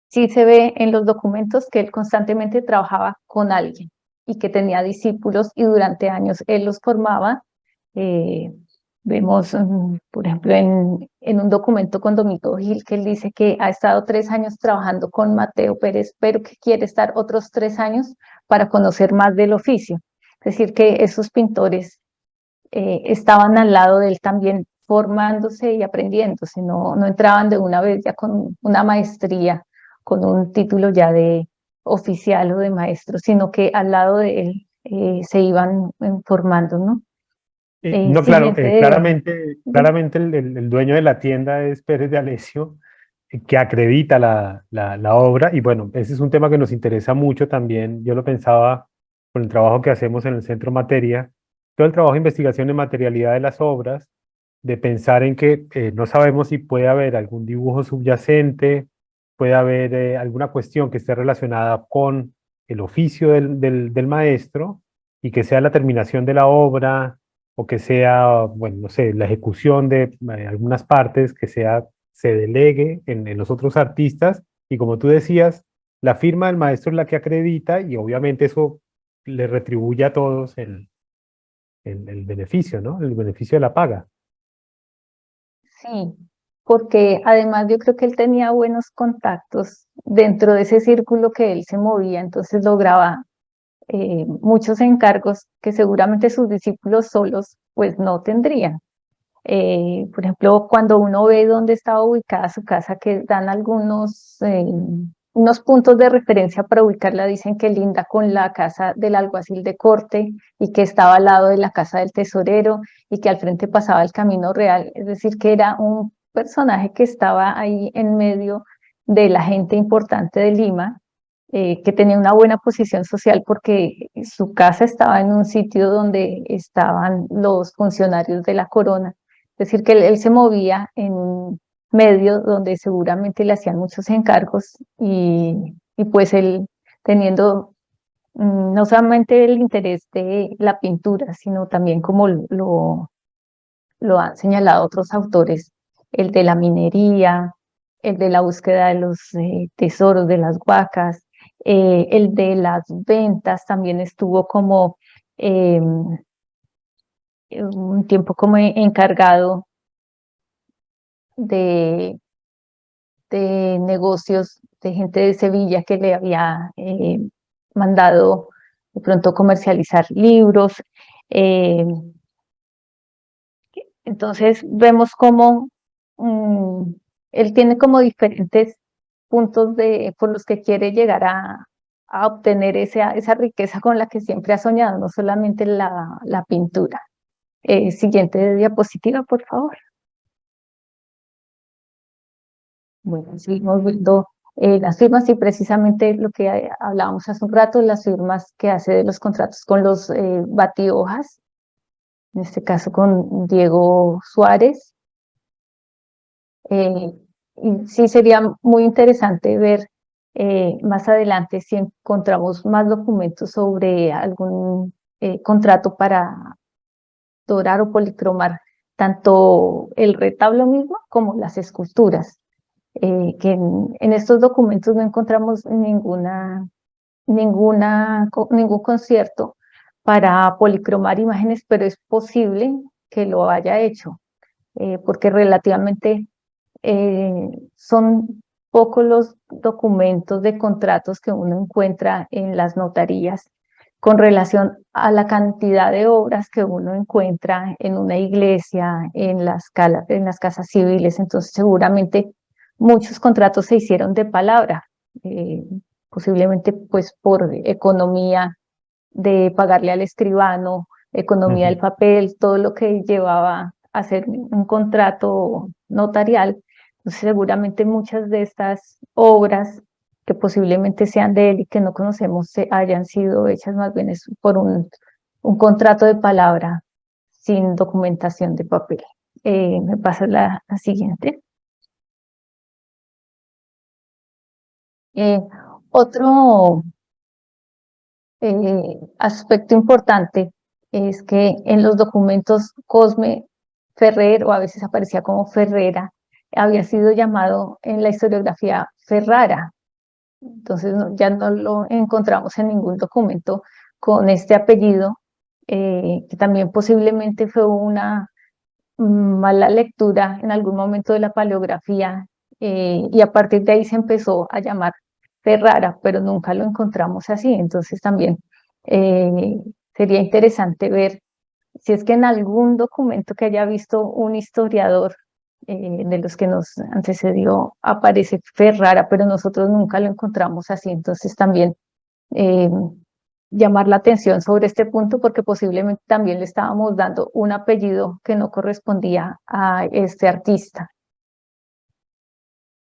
sí se ve en los documentos que él constantemente trabajaba con alguien y que tenía discípulos y durante años él los formaba. Eh, Vemos, por ejemplo, en un documento con Domingo Gil que él dice que ha estado 3 años trabajando con Mateo Pérez, pero que quiere estar otros 3 años para conocer más del oficio. Es decir, que esos pintores estaban al lado de él también formándose y aprendiéndose, no entraban de una vez ya con una maestría, con un título ya de oficial o de maestro, sino que al lado de él se iban formando, ¿no? No, claro, Siguiente. claramente el dueño de la tienda es Pérez de Alessio, que acredita la obra, y bueno, ese es un tema que nos interesa mucho también. Yo lo pensaba con el trabajo que hacemos en el Centro Materia, todo el trabajo de investigación en materialidad de las obras, de pensar en que no sabemos si puede haber algún dibujo subyacente, puede haber alguna cuestión que esté relacionada con el oficio del maestro y que sea la terminación de la obra o que sea, bueno, no sé, la ejecución de algunas partes, que sea, se delegue en los otros artistas y como tú decías, la firma del maestro es la que acredita y obviamente eso le retribuye a todos el beneficio, ¿no? El beneficio de la paga. Sí, porque además yo creo que él tenía buenos contactos dentro de ese círculo que él se movía, entonces lograba muchos encargos que seguramente sus discípulos solos pues no tendrían. Por ejemplo, cuando uno ve dónde estaba ubicada su casa, que dan algunos unos puntos de referencia para ubicarla, dicen que linda con la casa del alguacil de corte y que estaba al lado de la casa del tesorero y que al frente pasaba el Camino Real, es decir, que era un personaje que estaba ahí en medio de la gente importante de Lima, que tenía una buena posición social porque su casa estaba en un sitio donde estaban los funcionarios de la corona. Es decir, que él se movía en un medio donde seguramente le hacían muchos encargos y pues él teniendo no solamente el interés de la pintura, sino también como lo han señalado otros autores, el de la minería, el de la búsqueda de los tesoros de las huacas, el de las ventas también estuvo como un tiempo como encargado de, de negocios de gente de Sevilla que le había mandado de pronto comercializar libros. eh, entonces vemos cómo él tiene como diferentes puntos por los que quiere llegar a obtener esa riqueza con la que siempre ha soñado, no solamente la pintura. Siguiente diapositiva, por favor. Bueno, seguimos viendo las firmas y precisamente lo que hablábamos hace un rato, las firmas que hace de los contratos con los batihojas, en este caso con Diego Suárez. Y sí sería muy interesante ver Más adelante, si encontramos más documentos sobre algún contrato para dorar o policromar tanto el retablo mismo como las esculturas, que en estos documentos no encontramos ningún concierto para policromar imágenes, pero es posible que lo haya hecho, porque relativamente son pocos los documentos de contratos que uno encuentra en las notarías con relación a la cantidad de obras que uno encuentra en una iglesia, en las casas civiles. Entonces seguramente muchos contratos se hicieron de palabra, posiblemente pues por economía de pagarle al escribano, economía del papel, todo lo que llevaba a hacer un contrato notarial. Entonces, seguramente muchas de estas obras que posiblemente sean de él y que no conocemos hayan sido hechas más bien por un contrato de palabra sin documentación de papel. Me pasa la siguiente. Otro aspecto importante es que en los documentos Cosme Ferrer, o a veces aparecía como Ferrera, había sido llamado en la historiografía Ferrara. Entonces ya no lo encontramos en ningún documento con este apellido, que también posiblemente fue una mala lectura en algún momento de la paleografía, y a partir de ahí se empezó a llamar Ferrara, pero nunca lo encontramos así. Entonces también eh, sería interesante ver si es que en algún documento que haya visto un historiador de los que nos antecedió aparece Ferrara, pero nosotros nunca lo encontramos así. Entonces también eh, llamar la atención sobre este punto, porque posiblemente también le estábamos dando un apellido que no correspondía a este artista.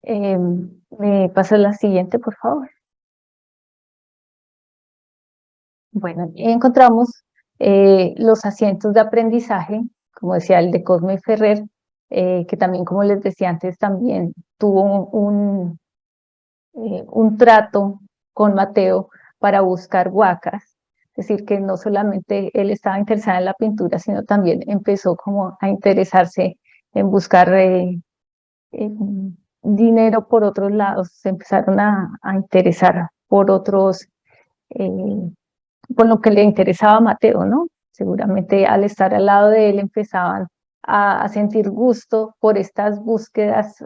¿Me pasa la siguiente, por favor? Bueno, encontramos los asientos de aprendizaje, como decía el de Cosme Ferrer, que también, como les decía antes, también tuvo un trato con Mateo para buscar huacas. Es decir, que no solamente él estaba interesado en la pintura, sino también empezó como a interesarse en buscar eh, dinero por otros lados. Se empezaron a interesar por otros, eh, por lo que le interesaba a Mateo, ¿no? Seguramente al estar al lado de él empezaban a sentir gusto por estas búsquedas,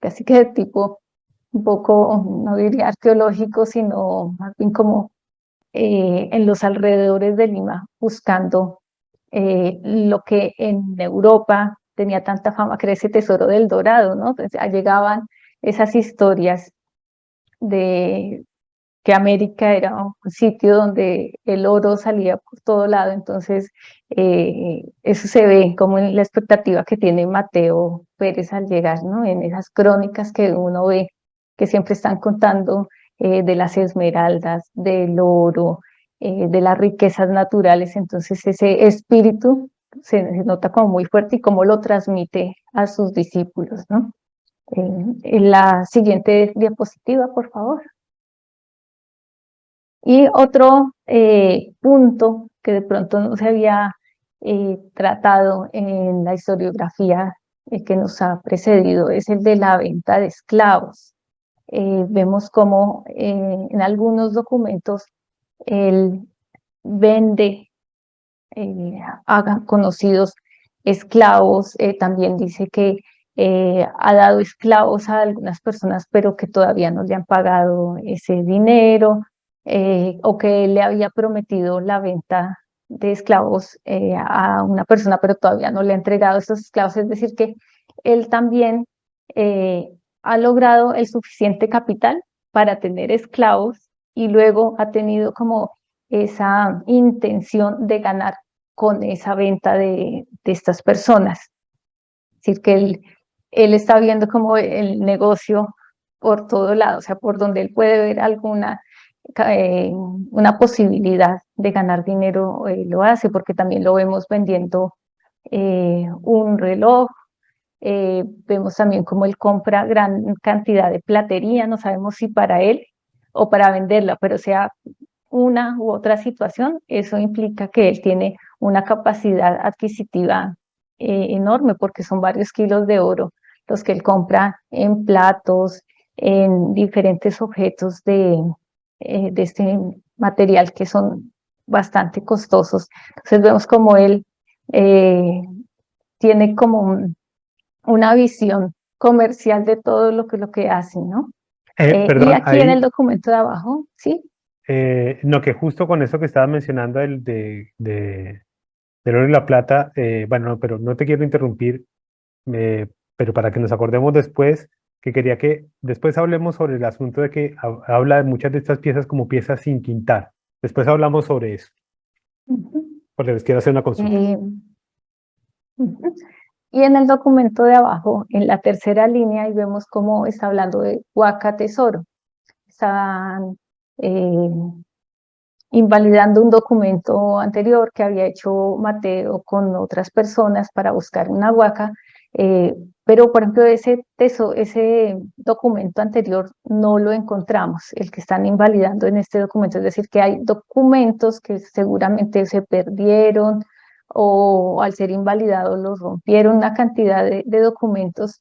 casi que de tipo un poco, no diría arqueológico, sino más bien como en los alrededores de Lima, buscando lo que en Europa tenía tanta fama, que era ese tesoro del Dorado, ¿no? Entonces llegaban esas historias de que América era un sitio donde el oro salía por todo lado. Entonces eso se ve como en la expectativa que tiene Mateo Pérez al llegar, ¿no? En esas crónicas que uno ve que siempre están contando de las esmeraldas, del oro, de las riquezas naturales. Entonces ese espíritu se nota como muy fuerte y cómo lo transmite a sus discípulos, ¿no? En la siguiente diapositiva, por favor. Y otro punto que de pronto no se había tratado en la historiografía que nos ha precedido es el de la venta de esclavos. Vemos como en algunos documentos él vende haga conocidos esclavos. También dice que ha dado esclavos a algunas personas, pero que todavía no le han pagado ese dinero, o que le había prometido la venta de esclavos a una persona, pero todavía no le ha entregado esos esclavos. Es decir, que él también ha logrado el suficiente capital para tener esclavos, y luego ha tenido como esa intención de ganar con esa venta de estas personas. Es decir, que él está viendo como el negocio por todo lado, o sea, por donde él puede ver una posibilidad de ganar dinero, lo hace, porque también lo vemos vendiendo un reloj, Vemos también cómo él compra gran cantidad de platería, no sabemos si para él o para venderla, pero sea una u otra situación, eso implica que él tiene una capacidad adquisitiva enorme, porque son varios kilos de oro los que él compra en platos, en diferentes objetos de este material que son bastante costosos. Entonces vemos como él tiene como una visión comercial de todo lo que hacen, ¿no? Y Perdón, aquí en el ahí, documento de abajo, ¿sí? no, que justo con eso que estabas mencionando del oro y la plata, bueno, no, pero no te quiero interrumpir, eh, pero para que nos acordemos después, que quería que después hablemos sobre el asunto de que habla de muchas de estas piezas como piezas sin quintar. Después hablamos sobre eso, Ujú. porque les quiero hacer una consulta. Eh, ujú. Y en el documento de abajo, en la tercera línea, ahí vemos cómo está hablando de Huaca Tesoro. Están eh, invalidando un documento anterior que había hecho Mateo con otras personas para buscar una huaca, pero por ejemplo ese documento anterior no lo encontramos, el que están invalidando en este documento, es decir, que hay documentos que seguramente se perdieron o al ser invalidados los rompieron, una cantidad de documentos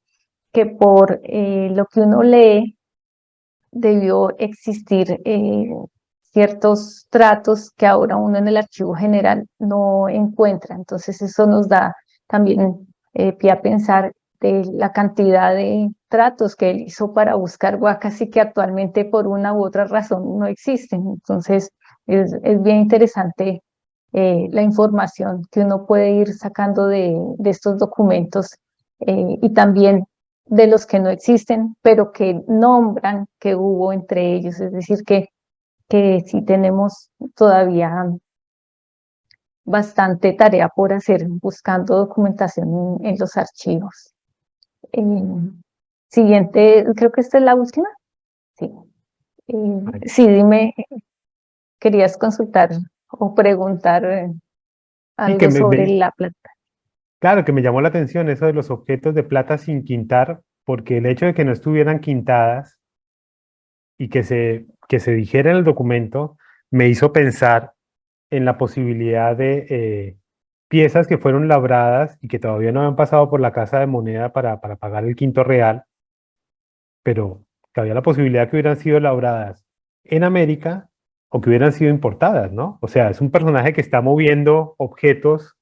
que por lo que uno lee debió existir ciertos tratos que ahora uno en el archivo general no encuentra. Entonces eso nos da también pie a pensar de la cantidad de tratos que él hizo para buscar huacas y que actualmente por una u otra razón no existen. Entonces es bien interesante la información que uno puede ir sacando de estos documentos y también de los que no existen, pero que nombran que hubo entre ellos. Es decir, que sí tenemos todavía bastante tarea por hacer buscando documentación en los archivos. Eh, Siguiente, creo que esta es la última. Sí. Sí, dime, querías consultar o preguntar Y que algo sobre la plata. claro, que me llamó la atención eso de los objetos de plata sin quintar, porque el hecho de que no estuvieran quintadas y que se dijera en el documento me hizo pensar en la posibilidad de piezas que fueron labradas y que todavía no habían pasado por la casa de moneda para pagar el quinto real, pero que había la posibilidad que hubieran sido labradas en América o que hubieran sido importadas, ¿no? O sea, es un personaje que está moviendo objetos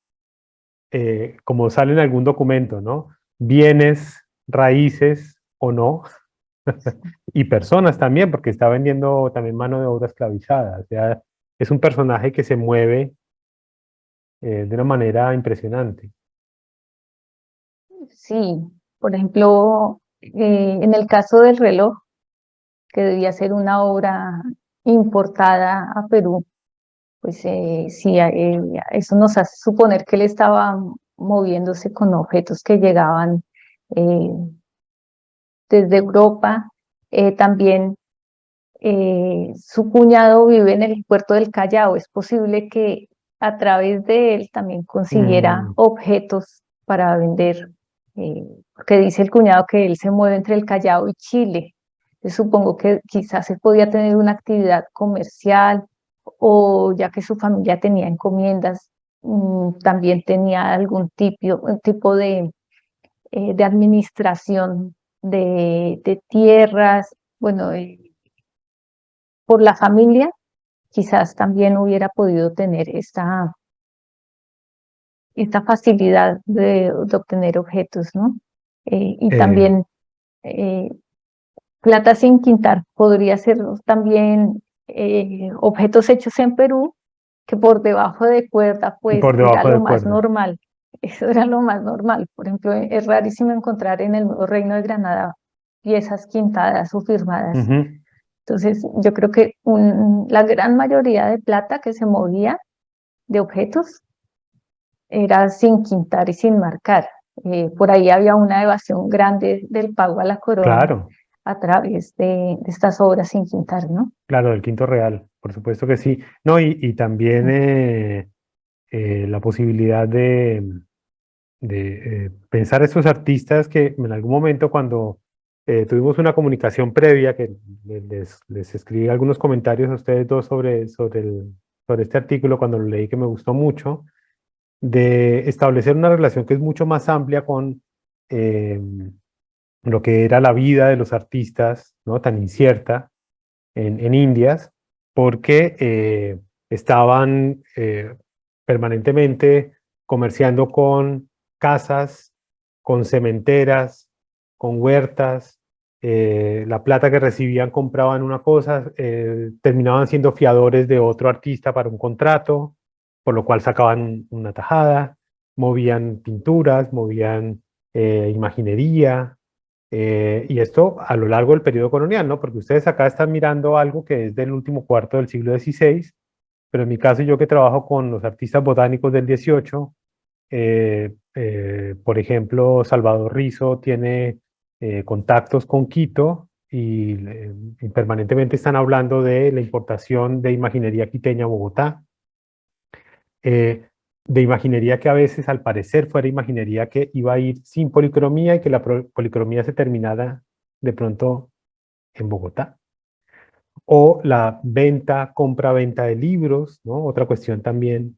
como sale en algún documento, ¿no? Bienes, raíces o no, y personas también, porque está vendiendo también mano de obra esclavizada. O sea, es un personaje que se mueve de una manera impresionante. Sí, por ejemplo, en el caso del reloj, que debía ser una obra importada a Perú, pues sí, eso nos hace suponer que él estaba moviéndose con objetos que llegaban eh, desde Europa. También su cuñado vive en el puerto del Callao. Es posible que a través de él también consiguiera Mm, objetos para vender, porque dice el cuñado que él se mueve entre el Callao y Chile. Entonces, supongo que quizás se podía tener una actividad comercial o ya que su familia tenía encomiendas, también tenía algún tipo de administración de tierras. Bueno, por la familia quizás también hubiera podido tener esta facilidad de obtener objetos, ¿no? Y eh, también eh, plata sin quintar podría ser también objetos hechos en Perú, que por debajo de cuerda, y pues por era debajo lo de más cuerda. normal. Eso era lo más normal. Por ejemplo, es rarísimo encontrar en el Nuevo Reino de Granada piezas quintadas o firmadas. Ujú. Entonces, yo creo que la gran mayoría de plata que se movía de objetos era sin quintar y sin marcar. Por ahí había una evasión grande del pago a la corona Claro, a través de estas obras sin quintar, ¿no? claro, del quinto real, por supuesto que sí. No, y también la posibilidad pensar estos artistas que en algún momento cuando tuvimos una comunicación previa, que les escribí algunos comentarios a ustedes dos sobre este artículo cuando lo leí, que me gustó mucho, de establecer una relación que es mucho más amplia con eh, lo que era la vida de los artistas, ¿no? Tan incierta en Indias, porque estaban permanentemente comerciando con casas, con cementeras, con huertas. La plata que recibían compraban una cosa, terminaban siendo fiadores de otro artista para un contrato, por lo cual sacaban una tajada, movían pinturas, movían imaginería, y esto a lo largo del periodo colonial, ¿no? Porque ustedes acá están mirando algo que es del último cuarto del siglo XVI, pero en mi caso yo que trabajo con los artistas botánicos del XVIII, por ejemplo, Salvador Rizo tiene contactos con Quito y permanentemente están hablando de la importación de imaginería quiteña a Bogotá, eh, de imaginería que a veces al parecer fuera imaginería que iba a ir sin policromía y que la policromía se terminara de pronto en Bogotá. O la venta, compra-venta de libros, ¿no? Otra cuestión también.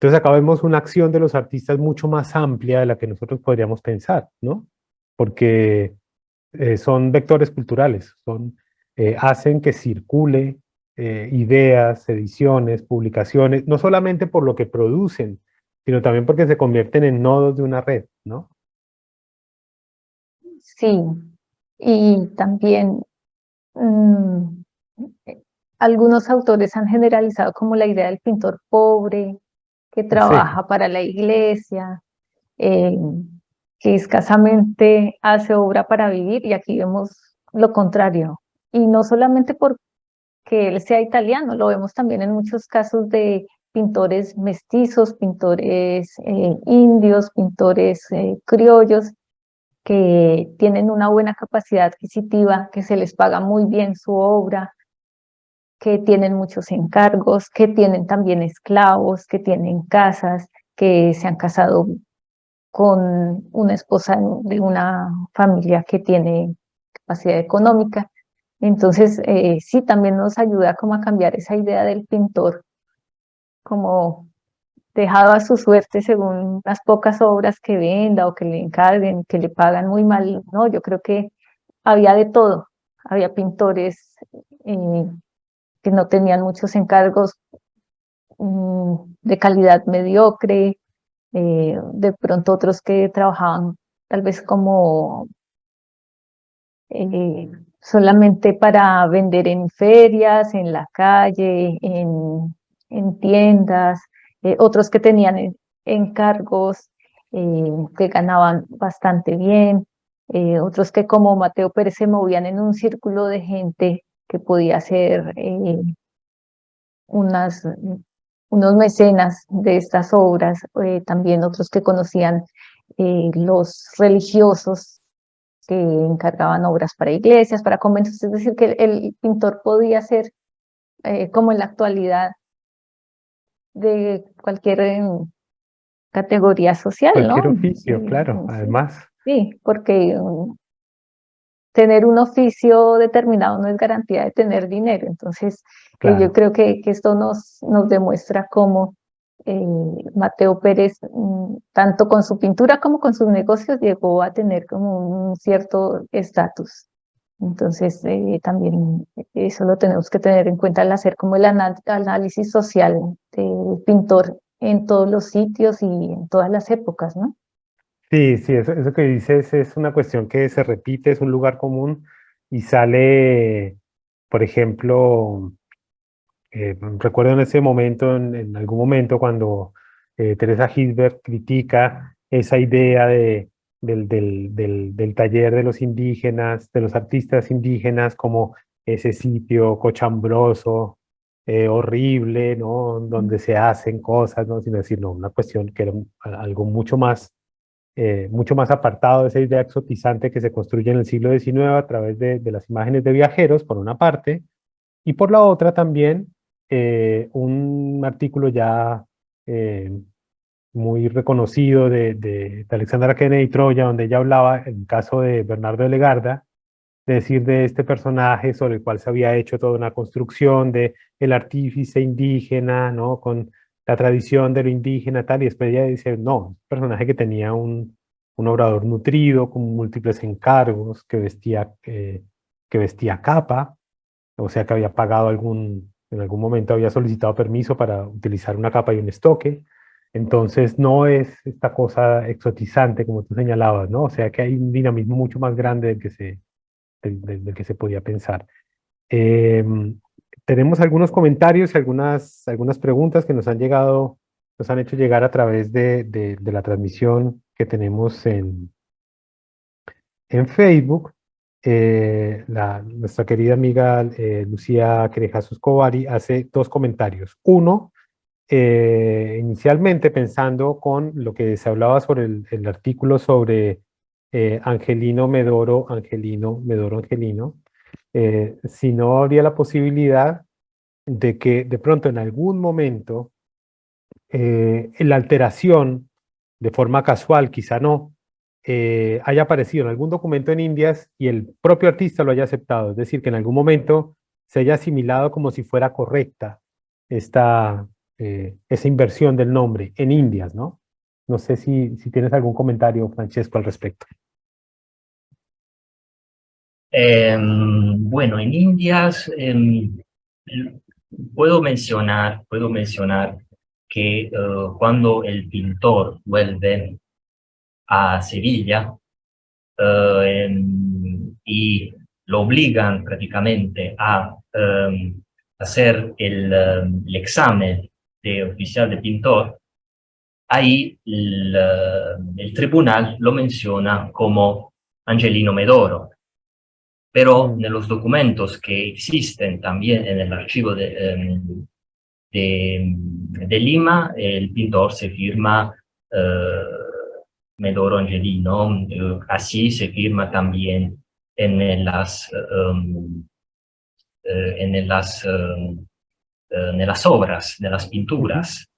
Entonces acá vemos una acción de los artistas mucho más amplia de la que nosotros podríamos pensar, ¿no? Porque son vectores culturales, hacen que circule ideas, ediciones, publicaciones, no solamente por lo que producen, sino también porque se convierten en nodos de una red, ¿no? Sí, y también mm, eh, algunos autores han generalizado como la idea del pintor pobre que Sí, trabaja para la iglesia, eh, que escasamente hace obra para vivir, y aquí vemos lo contrario. Y no solamente porque él sea italiano, lo vemos también en muchos casos de pintores mestizos, pintores indios, pintores criollos, que tienen una buena capacidad adquisitiva, que se les paga muy bien su obra, que tienen muchos encargos, que tienen también esclavos, que tienen casas, que se han casado con una esposa de una familia que tiene capacidad económica. Entonces, sí, también nos ayuda como a cambiar esa idea del pintor como dejado a su suerte según las pocas obras que venda o que le encarguen, que le pagan muy mal. No, yo creo que había de todo. Había pintores eh, que no tenían muchos encargos, de calidad mediocre, de pronto otros que trabajaban tal vez como solamente para vender en ferias, en la calle, en tiendas, otros que tenían encargos que ganaban bastante bien, otros que como Mateo Pérez se movían en un círculo de gente que podía ser unas, unos mecenas de estas obras, también otros que conocían los religiosos que encargaban obras para iglesias, para conventos, es decir, que el pintor podía ser, como en la actualidad, de cualquier categoría social, cualquier ¿no? oficio, claro, Sí, además, sí, porque tener un oficio determinado no es garantía de tener dinero. Entonces, yo claro. creo que esto nos demuestra cómo eh, Mateo Pérez, tanto con su pintura como con sus negocios, llegó a tener como un cierto estatus. Entonces, también eso lo tenemos que tener en cuenta al hacer como el análisis social del pintor en todos los sitios y en todas las épocas, ¿no? Sí, sí, eso que dices es una cuestión que se repite, es un lugar común y sale, por ejemplo, recuerdo en ese momento, en algún momento, cuando Teresa Gisbert critica esa idea del taller de los indígenas, de los artistas indígenas, como ese sitio cochambroso, horrible, ¿no? Donde se hacen cosas, ¿no? Sino decir, no, una cuestión que era algo mucho más apartado de esa idea exotizante que se construye en el siglo XIX a través de las imágenes de viajeros, por una parte, y por la otra también un artículo ya eh, muy reconocido de Alexandra Kennedy Troya, donde ella hablaba, en el caso de Bernardo de Legarda, de decir de este personaje sobre el cual se había hecho toda una construcción de el artífice indígena, ¿no? Con la tradición de lo indígena, tal, y después ella dice, no, un personaje que tenía un obrador nutrido, con múltiples encargos, que vestía capa, o sea que había pagado en algún momento había solicitado permiso para utilizar una capa y un estoque. Entonces no es esta cosa exotizante como tú señalabas, ¿no? O sea que hay un dinamismo mucho más grande del que se podía pensar. Tenemos algunos comentarios y algunas preguntas que nos han llegado, nos han hecho llegar a través de la transmisión que tenemos en Facebook. Nuestra querida amiga Lucía Querejasus Covari hace dos comentarios. Uno, inicialmente pensando con lo que se hablaba sobre el artículo sobre Angelino Medoro, Angelino, si no habría la posibilidad de que de pronto en algún momento la alteración, de forma casual, quizá no, haya aparecido en algún documento en Indias y el propio artista lo haya aceptado, es decir, que en algún momento se haya asimilado como si fuera correcta esta, esa inversión del nombre en Indias, ¿no? No sé si tienes algún comentario, Francesco, al respecto. Bueno, en Indias puedo mencionar que cuando el pintor vuelve a Sevilla y lo obligan prácticamente a hacer el examen de oficial de pintor, ahí el tribunal lo menciona como Angelino Medoro. Pero en los documentos que existen también en el archivo de Lima, el pintor se firma Medoro Angelino, así se firma también en las obras, de las Ujú. pinturas.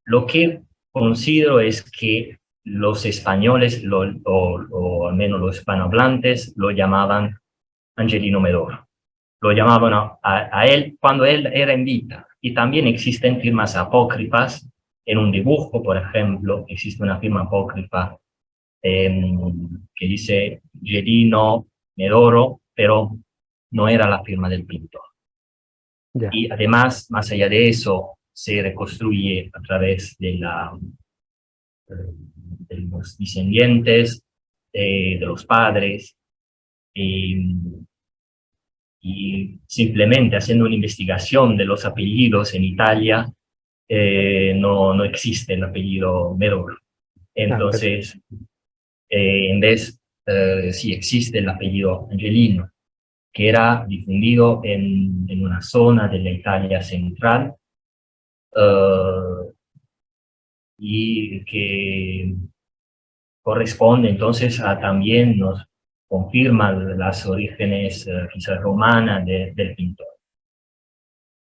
Lo que considero es que los españoles, o al menos los hispanohablantes, lo llamaban Angelino Medoro. Lo llamaban a él cuando él era en vida. Y también existen firmas apócrifas. En un dibujo, por ejemplo, existe una firma apócrifa que dice Angelino Medoro, pero no era la firma del pintor. Ya. Y además, más allá de eso, se reconstruye a través de los descendientes, de los padres, y, y simplemente haciendo una investigación de los apellidos en Italia, no existe el apellido Medoro. Ah, perfecto. Entonces, en vez, sí existe el apellido Angelino, que era difundido en una zona de la Italia central, y que corresponde entonces a también nos confirma las orígenes quizás romanas del pintor.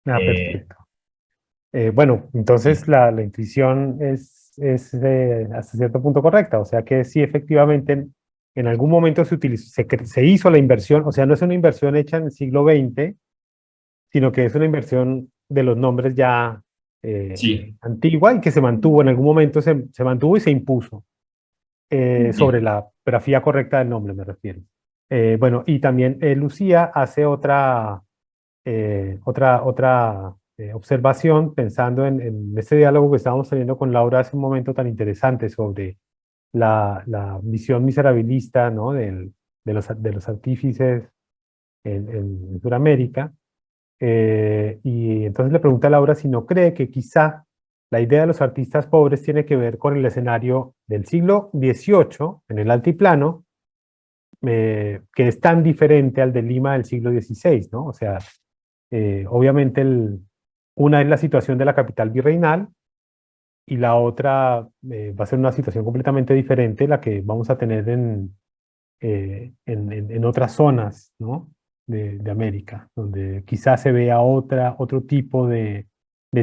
Ah, Eh, perfecto. Bueno, entonces sí, la intuición es hasta cierto punto correcta, o sea que sí, efectivamente, en algún momento se hizo la inversión, o sea, no es una inversión hecha en el siglo XX, sino que es una inversión de los nombres ya sí, antigua y que se mantuvo, en algún momento se mantuvo y se impuso sobre sí. la grafía correcta del nombre, me refiero. Bueno, y también Lucía hace otra observación pensando en este diálogo que estábamos teniendo con Laura hace un momento tan interesante sobre la visión miserabilista, ¿no? De los artífices en Sudamérica. Y entonces le pregunta a Laura si no cree que quizá la idea de los artistas pobres tiene que ver con el escenario del siglo XVIII en el altiplano, que es tan diferente al de Lima del siglo XVI, ¿no? O sea, obviamente una es la situación de la capital virreinal y la otra va a ser una situación completamente diferente la que vamos a tener en otras zonas, ¿no? de América, donde quizás se vea otro tipo de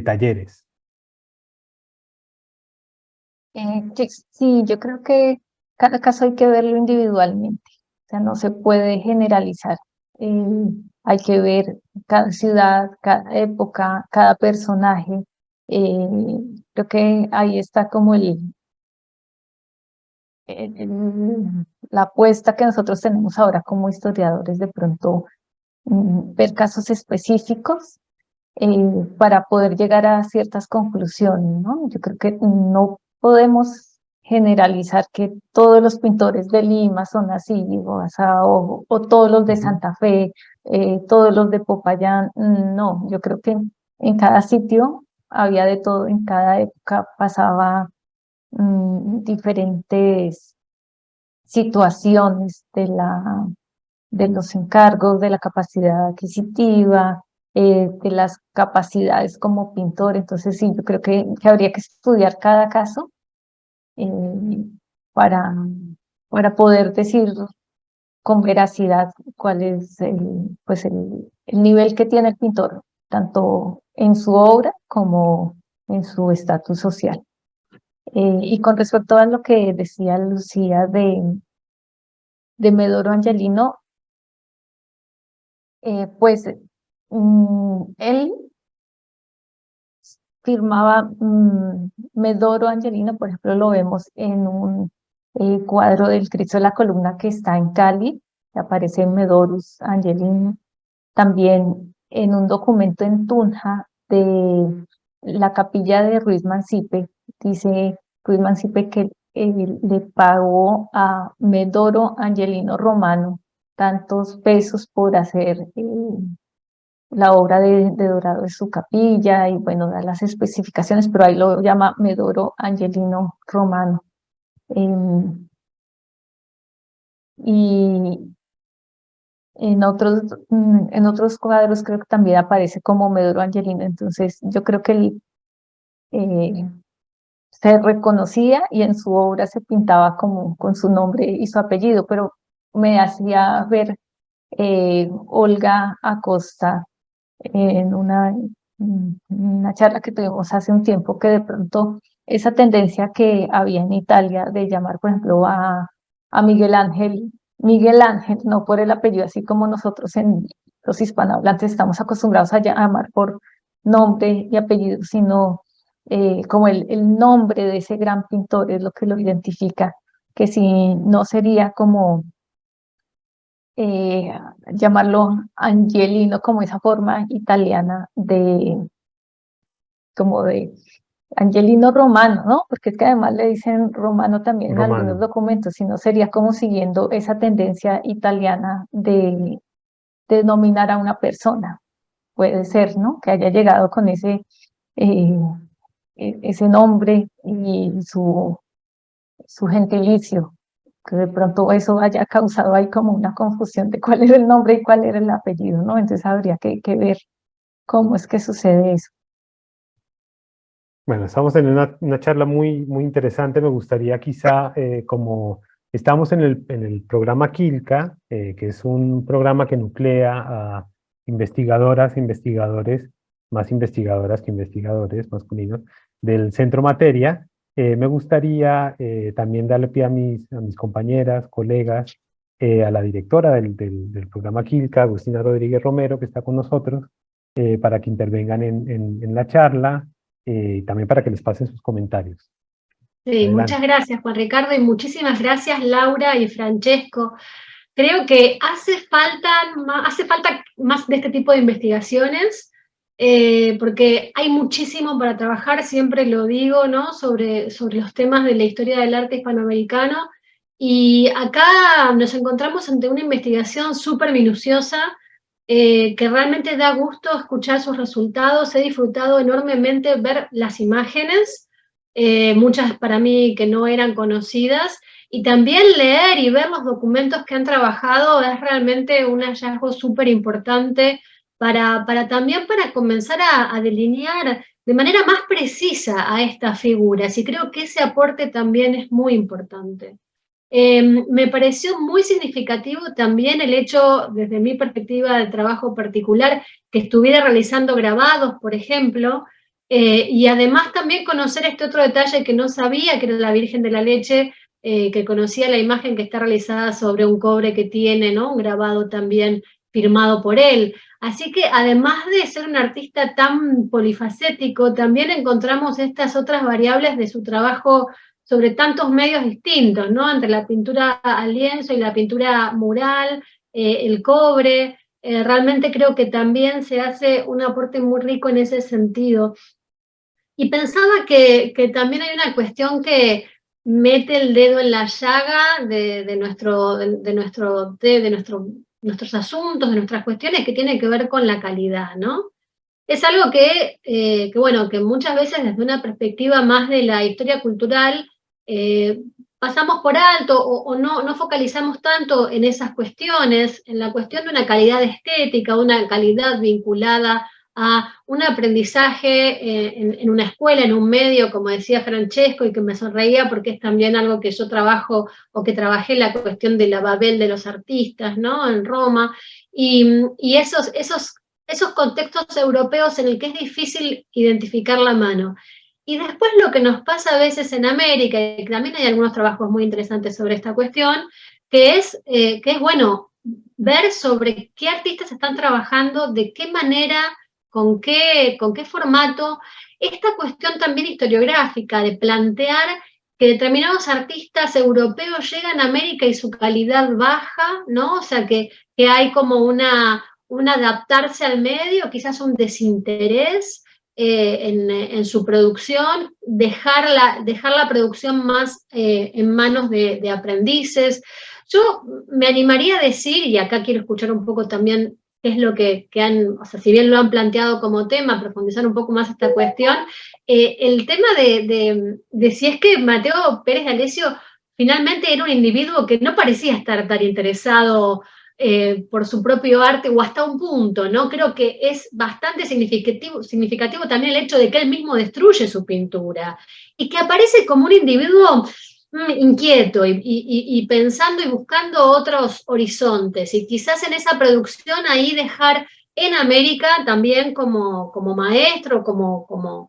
talleres. Sí, yo creo que cada caso hay que verlo individualmente, o sea, no se puede generalizar. Eh, Hay que ver cada ciudad, cada época, cada personaje. Eh, Creo que ahí está como la apuesta que nosotros tenemos ahora como historiadores, de pronto ver casos específicos para poder llegar a ciertas conclusiones, ¿no? Yo creo que no podemos generalizar que todos los pintores de Lima son así, o todos los de Ujú. Santa Fe, todos los de Popayán. No, yo creo que en cada sitio había de todo, en cada época pasaba diferentes situaciones de los encargos, de la capacidad adquisitiva, de las capacidades como pintor. Entonces sí, yo creo que habría que estudiar cada caso eh, para, para poder decir con veracidad cuál es pues el nivel que tiene el pintor, tanto en su obra como en su estatus social. Y con respecto a lo que decía Lucía de Medoro Angelino, pues él firmaba Medoro Angelino, por ejemplo, lo vemos en un cuadro del Cristo de la Columna que está en Cali, que aparece Medorus Angelino, también en un documento en Tunja de la capilla de Ruiz Mancipe, dice Ruiz Mancipe que le pagó a Medoro Angelino Romano tantos pesos por hacer la obra de Dorado de su capilla, y bueno, da las especificaciones, pero ahí lo llama Medoro Angelino Romano. Em, y en otros cuadros creo que también aparece como Medoro Angelino. Entonces yo creo que él eh, se reconocía y en su obra se pintaba como con su nombre y su apellido, pero me hacía ver Olga Acosta en una charla que tuvimos hace un tiempo, que de pronto esa tendencia que había en Italia de llamar, por ejemplo, a Miguel Ángel, no por el apellido, así como nosotros en los hispanohablantes estamos acostumbrados a llamar por nombre y apellido, sino como el nombre de ese gran pintor es lo que lo identifica, que si no sería como eh, llamarlo Angelino, como esa forma italiana como de Angelino Romano, ¿no? Porque es que además le dicen Romano también en algunos Romano. documentos, sino sería como siguiendo esa tendencia italiana de denominar a una persona. Puede ser, ¿no? Que haya llegado con eh, ese nombre y su gentilicio, que de pronto eso haya causado ahí como una confusión de cuál era el nombre y cuál era el apellido, ¿no? Entonces habría que ver cómo es que sucede eso. Bueno, estamos en una charla muy, muy interesante. Me gustaría quizá, como estamos en el programa Quilca, que es un programa que nuclea a investigadoras, investigadores, más investigadoras que investigadores masculinos, del Centro Materia, me gustaría también darle pie a mis compañeras, colegas, a la directora del programa Quilca, Agustina Rodríguez Romero, que está con nosotros, para que intervengan en la charla y también para que les pasen sus comentarios. Sí, muchas Adelante. gracias, Juan Ricardo, y muchísimas gracias, Laura y Francesco. Creo que hace falta más de este tipo de investigaciones, porque hay muchísimo para trabajar, siempre lo digo, ¿no? Sobre los temas de la historia del arte hispanoamericano. Y acá nos encontramos ante una investigación súper minuciosa, que realmente da gusto escuchar sus resultados. He disfrutado enormemente ver las imágenes, muchas para mí que no eran conocidas, y también leer y ver los documentos que han trabajado es realmente un hallazgo súper importante también para comenzar a delinear de manera más precisa a estas figuras, y creo que ese aporte también es muy importante. Me pareció muy significativo también el hecho, desde mi perspectiva de trabajo particular, que estuviera realizando grabados, por ejemplo, Y además también conocer este otro detalle que no sabía, que era la Virgen de la Leche, que conocía la imagen que está realizada sobre un cobre que tiene, ¿no? Un grabado también firmado por él. Así que además de ser un artista tan polifacético, también encontramos estas otras variables de su trabajo sobre tantos medios distintos, ¿no? Entre la pintura al lienzo y la pintura mural, el cobre. Realmente creo que también se hace un aporte muy rico en ese sentido. Y pensaba que también hay una cuestión que mete el dedo en la llaga de nuestros asuntos, de nuestras cuestiones, que tiene que ver con la calidad, ¿no? Es algo bueno, que muchas veces desde una perspectiva más de la historia cultural pasamos por alto o no focalizamos tanto en esas cuestiones, en la cuestión de una calidad estética, una calidad vinculada a un aprendizaje en una escuela, en un medio, como decía Francesco, y que me sonreía porque es también algo que yo trabajo o que trabajé en la cuestión de la Babel de los artistas, ¿no? En Roma, y esos contextos europeos en el que es difícil identificar la mano. Y después lo que nos pasa a veces en América, y también hay algunos trabajos muy interesantes sobre esta cuestión, que es bueno, ver sobre qué artistas están trabajando, de qué manera, con qué formato, esta cuestión también historiográfica de plantear que determinados artistas europeos llegan a América y su calidad baja, ¿no? O sea, que hay como un adaptarse al medio, quizás un desinterés en su producción, dejar la producción más en manos de aprendices. Yo me animaría a decir, y acá quiero escuchar un poco también qué es lo que han, o sea, si bien lo han planteado como tema, profundizar un poco más esta cuestión, el tema de si es que Mateo Pérez de Alessio finalmente era un individuo que no parecía estar tan interesado por su propio arte o hasta un punto, ¿no? Creo que es bastante significativo también el hecho de que él mismo destruye su pintura y que aparece como un individuo inquieto y pensando y buscando otros horizontes y quizás en esa producción ahí dejar en América también como maestro, como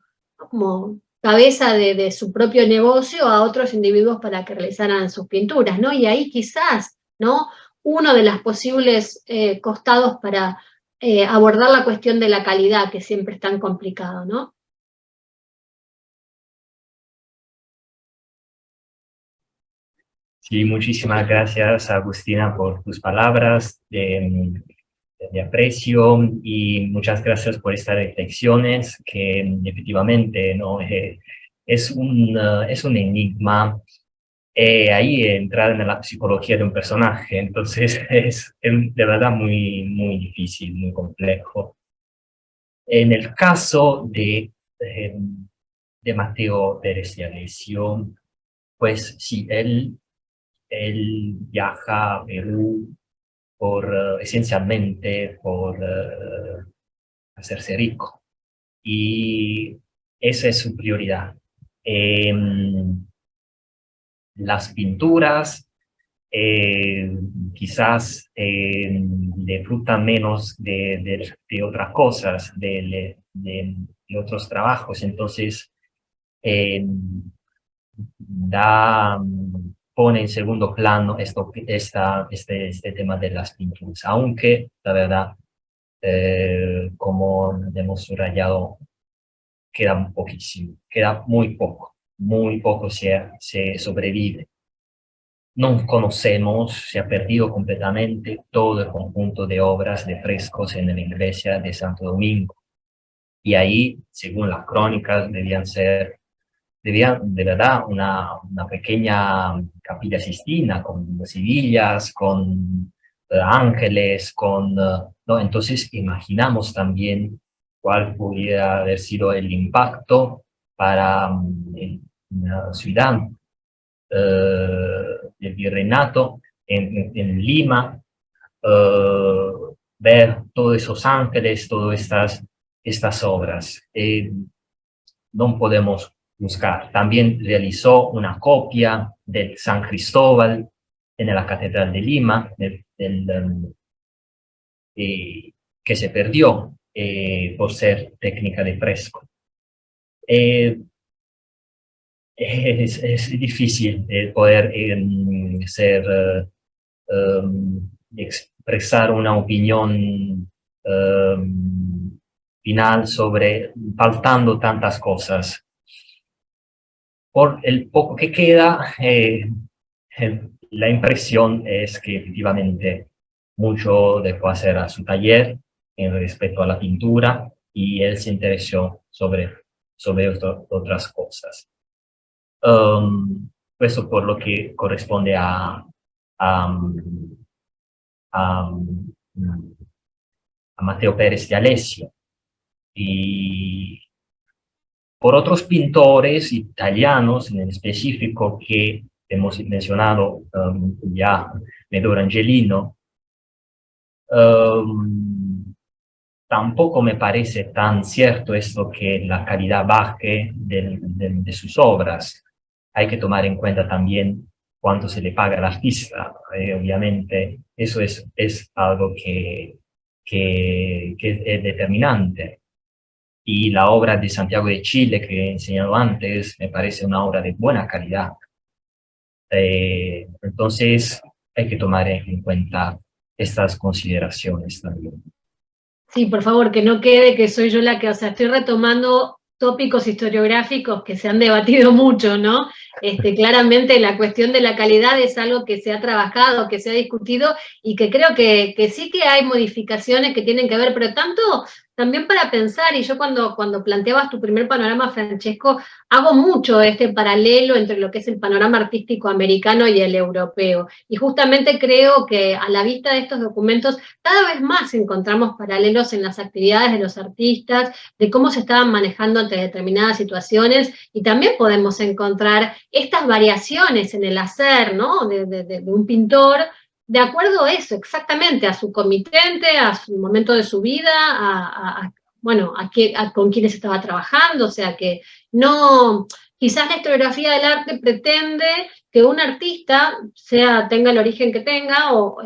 cabeza de su propio negocio a otros individuos para que realizaran sus pinturas, ¿no? Y ahí quizás, ¿no? Uno de los posibles costados para abordar la cuestión de la calidad, que siempre es tan complicado, ¿no? Sí, muchísimas gracias, Agustina, por tus palabras de aprecio y muchas gracias por estas reflexiones que efectivamente ¿no? Es un enigma ahí entrar en la psicología de un personaje, entonces es de verdad muy difícil, muy complejo. En el caso de Mateo Pérez de Alessio, pues sí, él viaja a Perú esencialmente por hacerse rico. Y esa es su prioridad. Las pinturas quizás disfrutan menos de otras cosas, de otros trabajos. Entonces, pone en segundo plano este tema de las pinturas, aunque la verdad, como hemos subrayado, queda poquísimo, queda muy poco se sobrevive. No conocemos, se ha perdido completamente todo el conjunto de obras de frescos en la iglesia de Santo Domingo. Y ahí, según las crónicas, debía de verdad una pequeña capilla sistina con sibillas, con ángeles, ¿no? Entonces imaginamos también cuál pudiera haber sido el impacto para una ciudad del virreinato en Lima, ver todos esos ángeles, todas estas obras. No podemos buscar. También realizó una copia del San Cristóbal en la Catedral de Lima, que se perdió por ser técnica de fresco. Es difícil poder expresar una opinión final sobre, faltando tantas cosas. Por el poco que queda, la impresión es que efectivamente mucho dejó hacer a su taller en respecto a la pintura y él se interesó sobre otras cosas. Eso por lo que corresponde a, a Matteo Pérez de Alessio. Y por otros pintores italianos en específico que hemos mencionado ya, Medoro Angelino, tampoco me parece tan cierto esto que la calidad baje de sus obras. Hay que tomar en cuenta también cuánto se le paga al artista. Obviamente, eso es algo que es determinante. Y la obra de Santiago de Chile que he enseñado antes me parece una obra de buena calidad. Entonces, hay que tomar en cuenta estas consideraciones también. Sí, por favor, que no quede que soy yo la que, o sea, estoy retomando tópicos historiográficos que se han debatido mucho, ¿no? Claramente la cuestión de la calidad es algo que se ha trabajado, que se ha discutido y que creo que sí que hay modificaciones que tienen que ver, pero tanto también para pensar, y yo cuando planteabas tu primer panorama, Francesco, hago mucho este paralelo entre lo que es el panorama artístico americano y el europeo. Y justamente creo que a la vista de estos documentos cada vez más encontramos paralelos en las actividades de los artistas, de cómo se estaban manejando ante determinadas situaciones, y también podemos encontrar estas variaciones en el hacer, ¿no? de un pintor, de acuerdo a eso, exactamente, a su comitente, a su momento de su vida, bueno, con quienes estaba trabajando, o sea que no, quizás la historiografía del arte pretende que un artista tenga el origen que tenga, o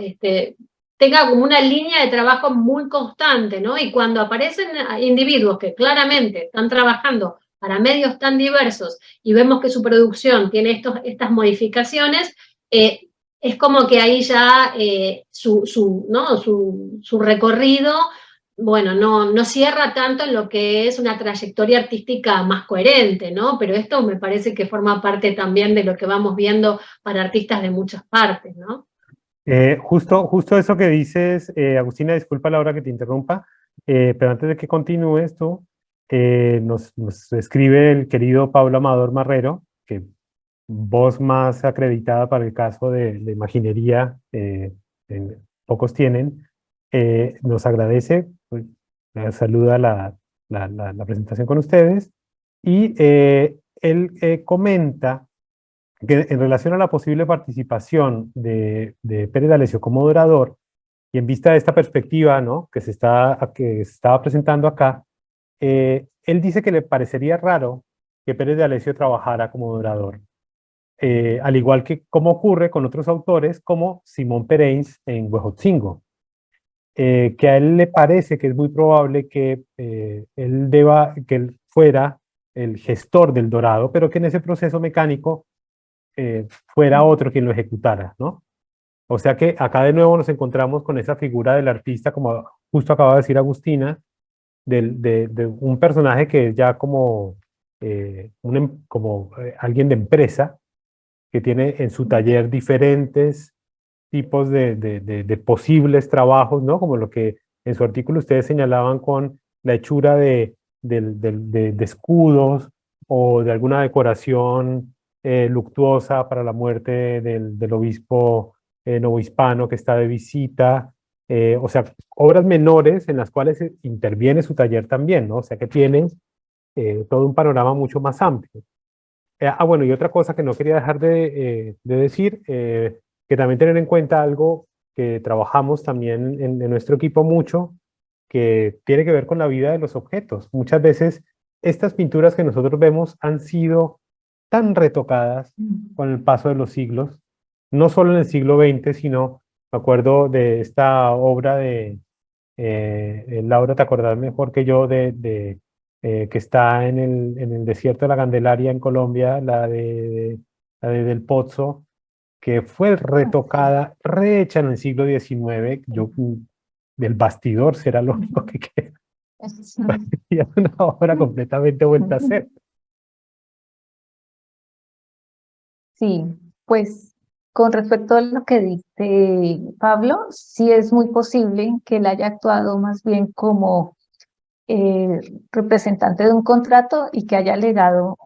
tenga como una línea de trabajo muy constante, ¿no? Y cuando aparecen individuos que claramente están trabajando para medios tan diversos y vemos que su producción tiene estas modificaciones, es como que ahí ya su recorrido, bueno, no cierra tanto en lo que es una trayectoria artística más coherente, ¿no? Pero esto me parece que forma parte también de lo que vamos viendo para artistas de muchas partes, ¿no? Justo eso que dices, Agustina, disculpa la hora que te interrumpa, pero antes de que continúes tú, nos escribe el querido Pablo Amador Marrero, que voz más acreditada para el caso de imaginería, pocos tienen, nos agradece, pues, saluda la presentación con ustedes, y él comenta que en relación a la posible participación de Pérez de Alessio como moderador, y en vista de esta perspectiva, ¿no?, que se estaba presentando acá, él dice que le parecería raro que Pérez de Alessio trabajara como moderador, al igual que como ocurre con otros autores como Simón Pereins en Huejotzingo, que a él le parece que es muy probable que él fuera el gestor del Dorado, pero que en ese proceso mecánico fuera otro quien lo ejecutara, ¿no? O sea que acá de nuevo nos encontramos con esa figura del artista, como justo acaba de decir Agustina, de un personaje que es ya como, alguien de empresa, que tiene en su taller diferentes tipos de posibles trabajos, ¿no? Como lo que en su artículo ustedes señalaban con la hechura de escudos o de alguna decoración luctuosa para la muerte del obispo novohispano que está de visita, o sea, obras menores en las cuales interviene su taller también, ¿no? O sea que tiene todo un panorama mucho más amplio. Bueno, y otra cosa que no quería dejar de decir, que también tener en cuenta algo que trabajamos también en nuestro equipo mucho, que tiene que ver con la vida de los objetos. Muchas veces estas pinturas que nosotros vemos han sido tan retocadas con el paso de los siglos, no solo en el siglo XX, sino, me acuerdo de esta obra de, Laura, te acordás mejor que yo, de que está en el desierto de la Candelaria en Colombia, la de Del Pozo, que fue retocada, rehecha en el siglo XIX. Del bastidor será lo único que queda. Y es una obra completamente vuelta a hacer. Sí, pues con respecto a lo que dice Pablo, sí es muy posible que él haya actuado más bien como representante de un contrato y que haya legado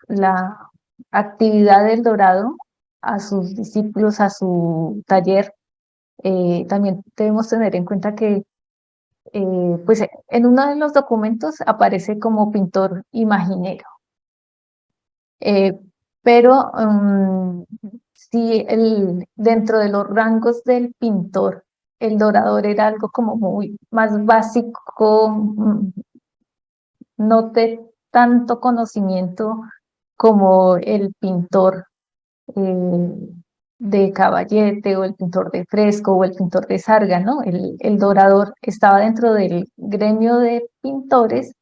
la actividad del Dorado a sus discípulos, a su taller. También debemos tener en cuenta que pues en uno de los documentos aparece como pintor imaginero. Eh, pero sí, dentro de los rangos del pintor, el dorador era algo como muy más básico, no de tanto conocimiento como el pintor eh, de caballete o el pintor de fresco o el pintor de sarga, ¿no? El dorador estaba dentro del gremio de pintores,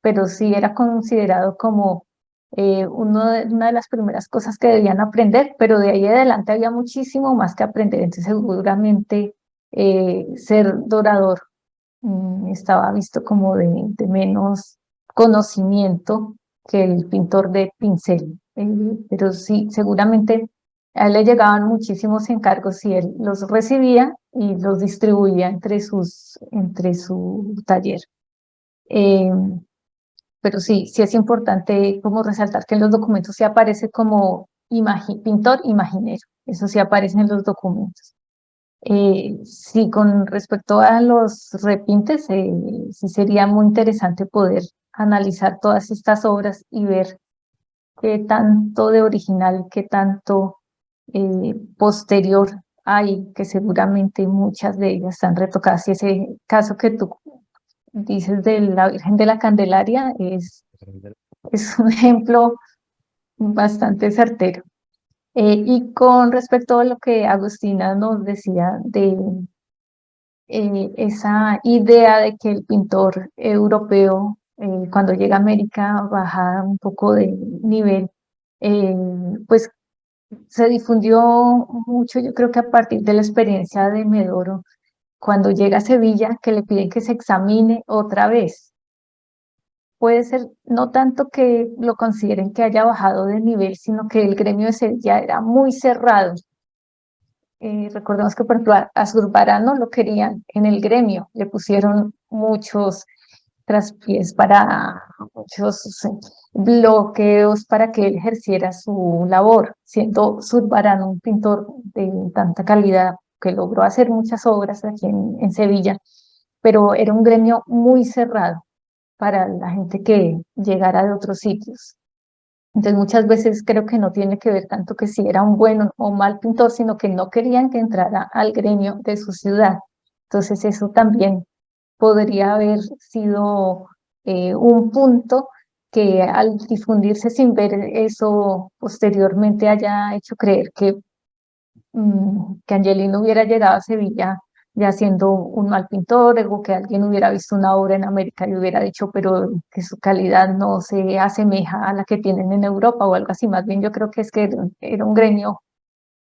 pero sí era considerado como una de las primeras cosas que debían aprender, pero de ahí adelante había muchísimo más que aprender, entonces seguramente ser dorador estaba visto como de menos conocimiento que el pintor de pincel. Pero sí, seguramente a él le llegaban muchísimos encargos y él los recibía y los distribuía entre su taller. Eh, pero sí, sí es importante como resaltar que en los documentos sí aparece como pintor imaginero, eso sí aparece en los documentos. Sí, con respecto a los repintes, sí sería muy interesante poder analizar todas estas obras y ver qué tanto de original, qué tanto posterior hay, que seguramente muchas de ellas están retocadas. Y ese caso que tú dices de la Virgen de la Candelaria es un ejemplo bastante certero. Y con respecto a lo que Agustina nos decía de esa idea de que el pintor europeo, cuando llega a América, baja un poco de nivel, eh, pues se difundió mucho, yo creo que a partir de la experiencia de Medoro, cuando llega a Sevilla, que le piden que se examine otra vez. Puede ser no tanto que lo consideren que haya bajado de nivel, sino que el gremio de Sevilla era muy cerrado. Recordemos que por ejemplo a Zurbarán no lo querían en el gremio, le pusieron muchos traspiés muchos bloqueos para que él ejerciera su labor, siendo Zurbarán un pintor de tanta calidad que logró hacer muchas obras aquí en Sevilla, pero era un gremio muy cerrado para la gente que llegara de otros sitios. Entonces muchas veces creo que no tiene que ver tanto que si era un buen o mal pintor, sino que no querían que entrara al gremio de su ciudad. Entonces eso también podría haber sido un punto que al difundirse sin ver eso posteriormente haya hecho creer que Angelino hubiera llegado a Sevilla ya siendo un mal pintor, o que alguien hubiera visto una obra en América y hubiera dicho, pero que su calidad no se asemeja a la que tienen en Europa o algo así. Más bien yo creo que es que era un gremio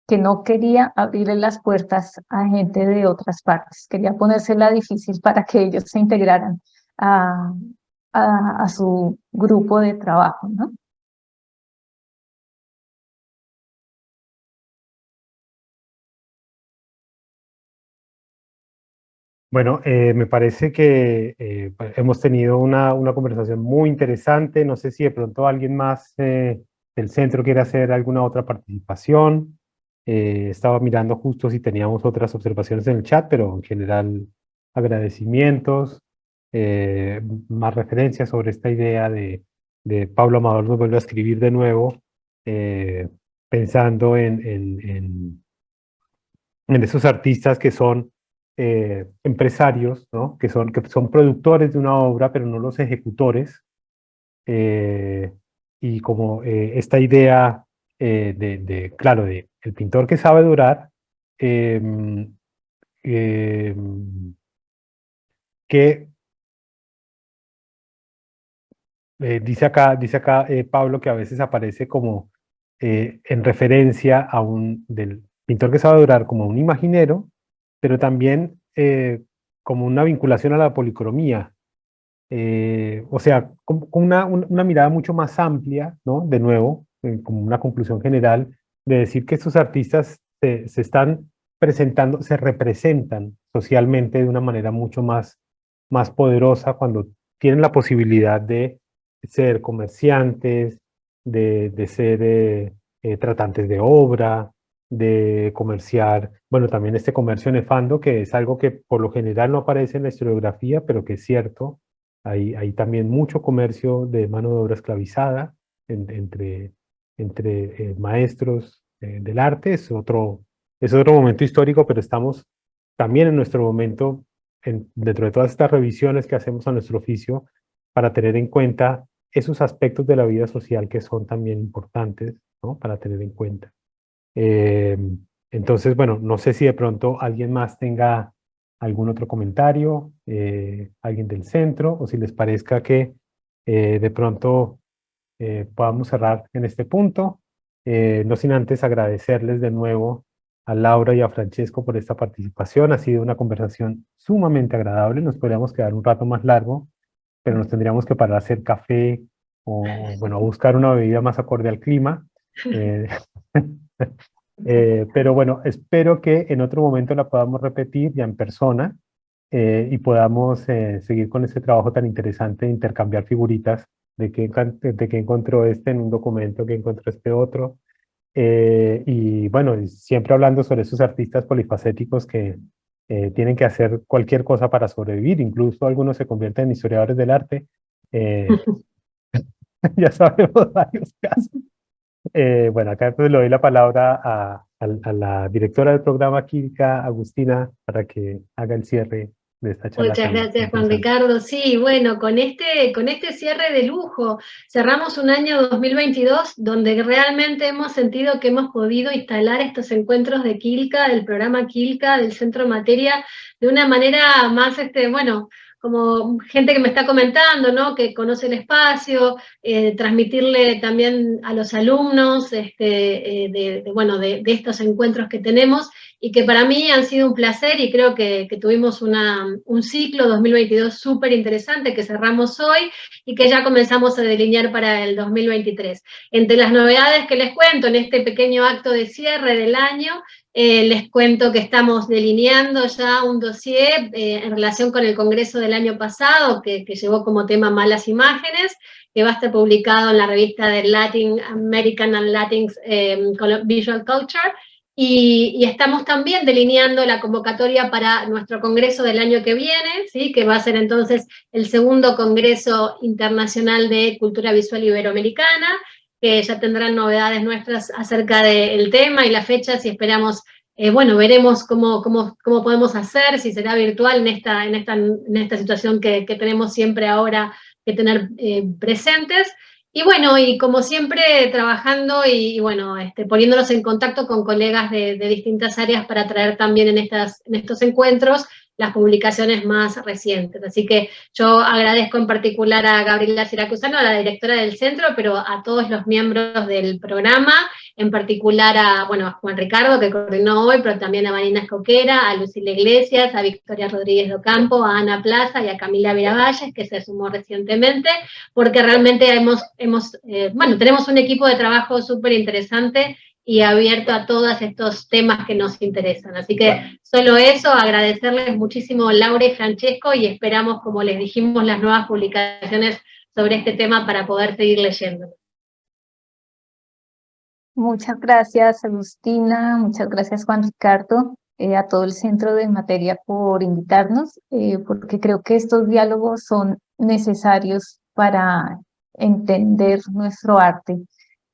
que no quería abrirle las puertas a gente de otras partes, quería ponérsela difícil para que ellos se integraran a, a su grupo de trabajo, ¿no? Bueno, me parece que hemos tenido una conversación muy interesante. No sé si de pronto alguien más del centro quiere hacer alguna otra participación. Estaba mirando justo si teníamos otras observaciones en el chat, pero en general agradecimientos, más referencias sobre esta idea de Pablo Amador nos vuelve a escribir de nuevo, eh, pensando en esos artistas que son empresarios, ¿no? Que son productores de una obra, pero no los ejecutores. eh, y como esta idea claro, de el pintor que sabe durar, em, em, que Dice acá Pablo que a veces aparece como en referencia a del pintor que sabe adorar como un imaginero, pero también como una vinculación a la policromía. O sea, con una mirada mucho más amplia, ¿no? De nuevo, como una conclusión general, de decir que estos artistas se están presentando, se representan socialmente de una manera mucho más poderosa cuando tienen la posibilidad de ser comerciantes, de ser tratantes de obra, de comerciar, bueno, también este comercio nefando, que es algo que por lo general no aparece en la historiografía, pero que es cierto. Hay también mucho comercio de mano de obra esclavizada entre maestros del arte. Es otro momento histórico, pero estamos también en nuestro momento, dentro de todas estas revisiones que hacemos a nuestro oficio, para tener en cuenta esos aspectos de la vida social que son también importantes, ¿no? Para tener en cuenta. Eh, entonces, bueno, no sé si de pronto alguien más tenga algún otro comentario, alguien del centro, o si les parezca que de pronto podamos cerrar en este punto. No sin antes agradecerles de nuevo a Laura y a Francesco por esta participación. Ha sido una conversación sumamente agradable. Nos podríamos quedar un rato más largo, pero nos tendríamos que parar a hacer café o, bueno, a buscar una bebida más acorde al clima. Eh, pero bueno, espero que en otro momento la podamos repetir ya en persona y podamos seguir con este trabajo tan interesante de intercambiar figuritas de qué encontró este en un documento, que encontró este otro. Y bueno, y siempre hablando sobre esos artistas polifacéticos que tienen que hacer cualquier cosa para sobrevivir, incluso algunos se convierten en historiadores del arte. Eh, ya sabemos varios casos. Bueno, acá pues le doy la palabra a la directora del programa, Kilka Agustina, para que haga el cierre de esta charla Muchas tan gracias, Juan interesante. Ricardo. Sí, bueno, con este cierre de lujo, cerramos un año 2022 donde realmente hemos sentido que hemos podido instalar estos encuentros de Quilca, del programa Quilca, del Centro Materia, de una manera más, bueno, como gente que me está comentando, ¿no? Que conoce el espacio, transmitirle también a los alumnos bueno, de estos encuentros que tenemos y que para mí han sido un placer y creo que tuvimos un ciclo 2022 súper interesante que cerramos hoy y que ya comenzamos a delinear para el 2023. Entre las novedades que les cuento en este pequeño acto de cierre del año, les cuento que estamos delineando ya un dossier en relación con el congreso del año pasado que llevó como tema Malas Imágenes, que va a estar publicado en la revista de Latin American and Latin Visual Culture. Y estamos también delineando la convocatoria para nuestro congreso del año que viene, ¿sí? Que va a ser entonces el segundo Congreso Internacional de Cultura Visual Iberoamericana, que ya tendrán novedades nuestras acerca del tema y las fechas y esperamos, bueno, veremos cómo podemos hacer, si será virtual en esta situación que tenemos siempre ahora que tener presentes. Y bueno, y como siempre, trabajando y bueno, poniéndonos en contacto con colegas de distintas áreas para traer también en estos encuentros las publicaciones más recientes. Así que yo agradezco en particular a Gabriela Siracusano, a la directora del centro, pero a todos los miembros del programa, en particular a Juan Ricardo, que coordinó hoy, pero también a Marina Escoquera, a Lucila Iglesias, a Victoria Rodríguez de Ocampo, a Ana Plaza y a Camila Viravalles, que se sumó recientemente, porque realmente tenemos un equipo de trabajo súper interesante y abierto a todos estos temas que nos interesan. Así que solo eso, agradecerles muchísimo Laura y Francesco y esperamos, como les dijimos, las nuevas publicaciones sobre este tema para poder seguir leyendo. Muchas gracias, Agustina, muchas gracias, Juan Ricardo, a todo el Centro de Materia por invitarnos, porque creo que estos diálogos son necesarios para entender nuestro arte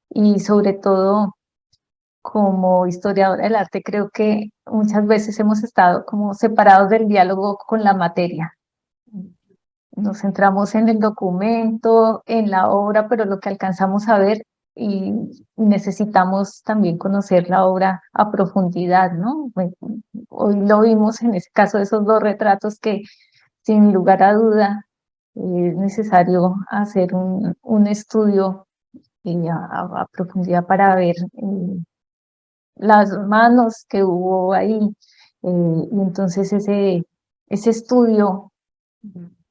y sobre todo como historiadora del arte creo que muchas veces hemos estado como separados del diálogo con la materia. Nos centramos en el documento, en la obra, pero lo que alcanzamos a ver y necesitamos también conocer la obra a profundidad, ¿no? Bueno, hoy lo vimos en ese caso de esos dos retratos que sin lugar a duda es necesario hacer un estudio a profundidad para ver las manos que hubo ahí, y entonces ese estudio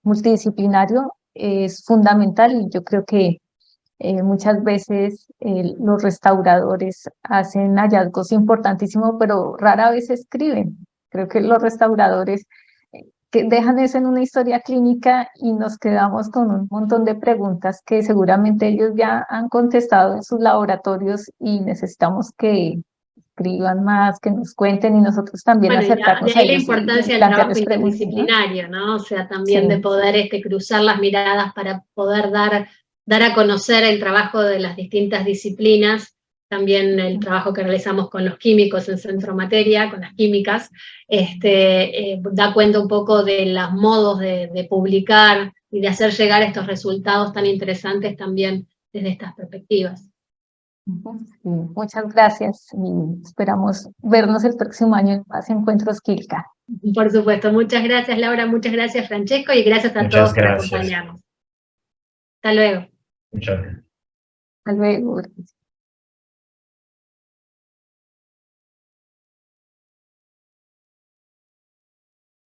multidisciplinario es fundamental, y yo creo que muchas veces los restauradores hacen hallazgos importantísimos, pero rara vez escriben. Creo que los restauradores que dejan eso en una historia clínica y nos quedamos con un montón de preguntas que seguramente ellos ya han contestado en sus laboratorios, y necesitamos que escriban más, que nos cuenten, y nosotros también Bueno, y acercarnos de a ahí la ellos y importancia del trabajo plantearles preguntas, ¿no? interdisciplinario, ¿no? O sea, también Sí. de poder cruzar las miradas para poder dar a conocer el trabajo de las distintas disciplinas, también el trabajo que realizamos con los químicos en Centro Materia, con las químicas, da cuenta un poco de los modos de publicar y de hacer llegar estos resultados tan interesantes también desde estas perspectivas. Sí, muchas gracias, y esperamos vernos el próximo año en más encuentros Quilca. Por supuesto, muchas gracias Laura, muchas gracias Francesco, y gracias a Muchas todos por gracias. acompañarnos. Hasta luego. Muchas gracias. Hasta luego.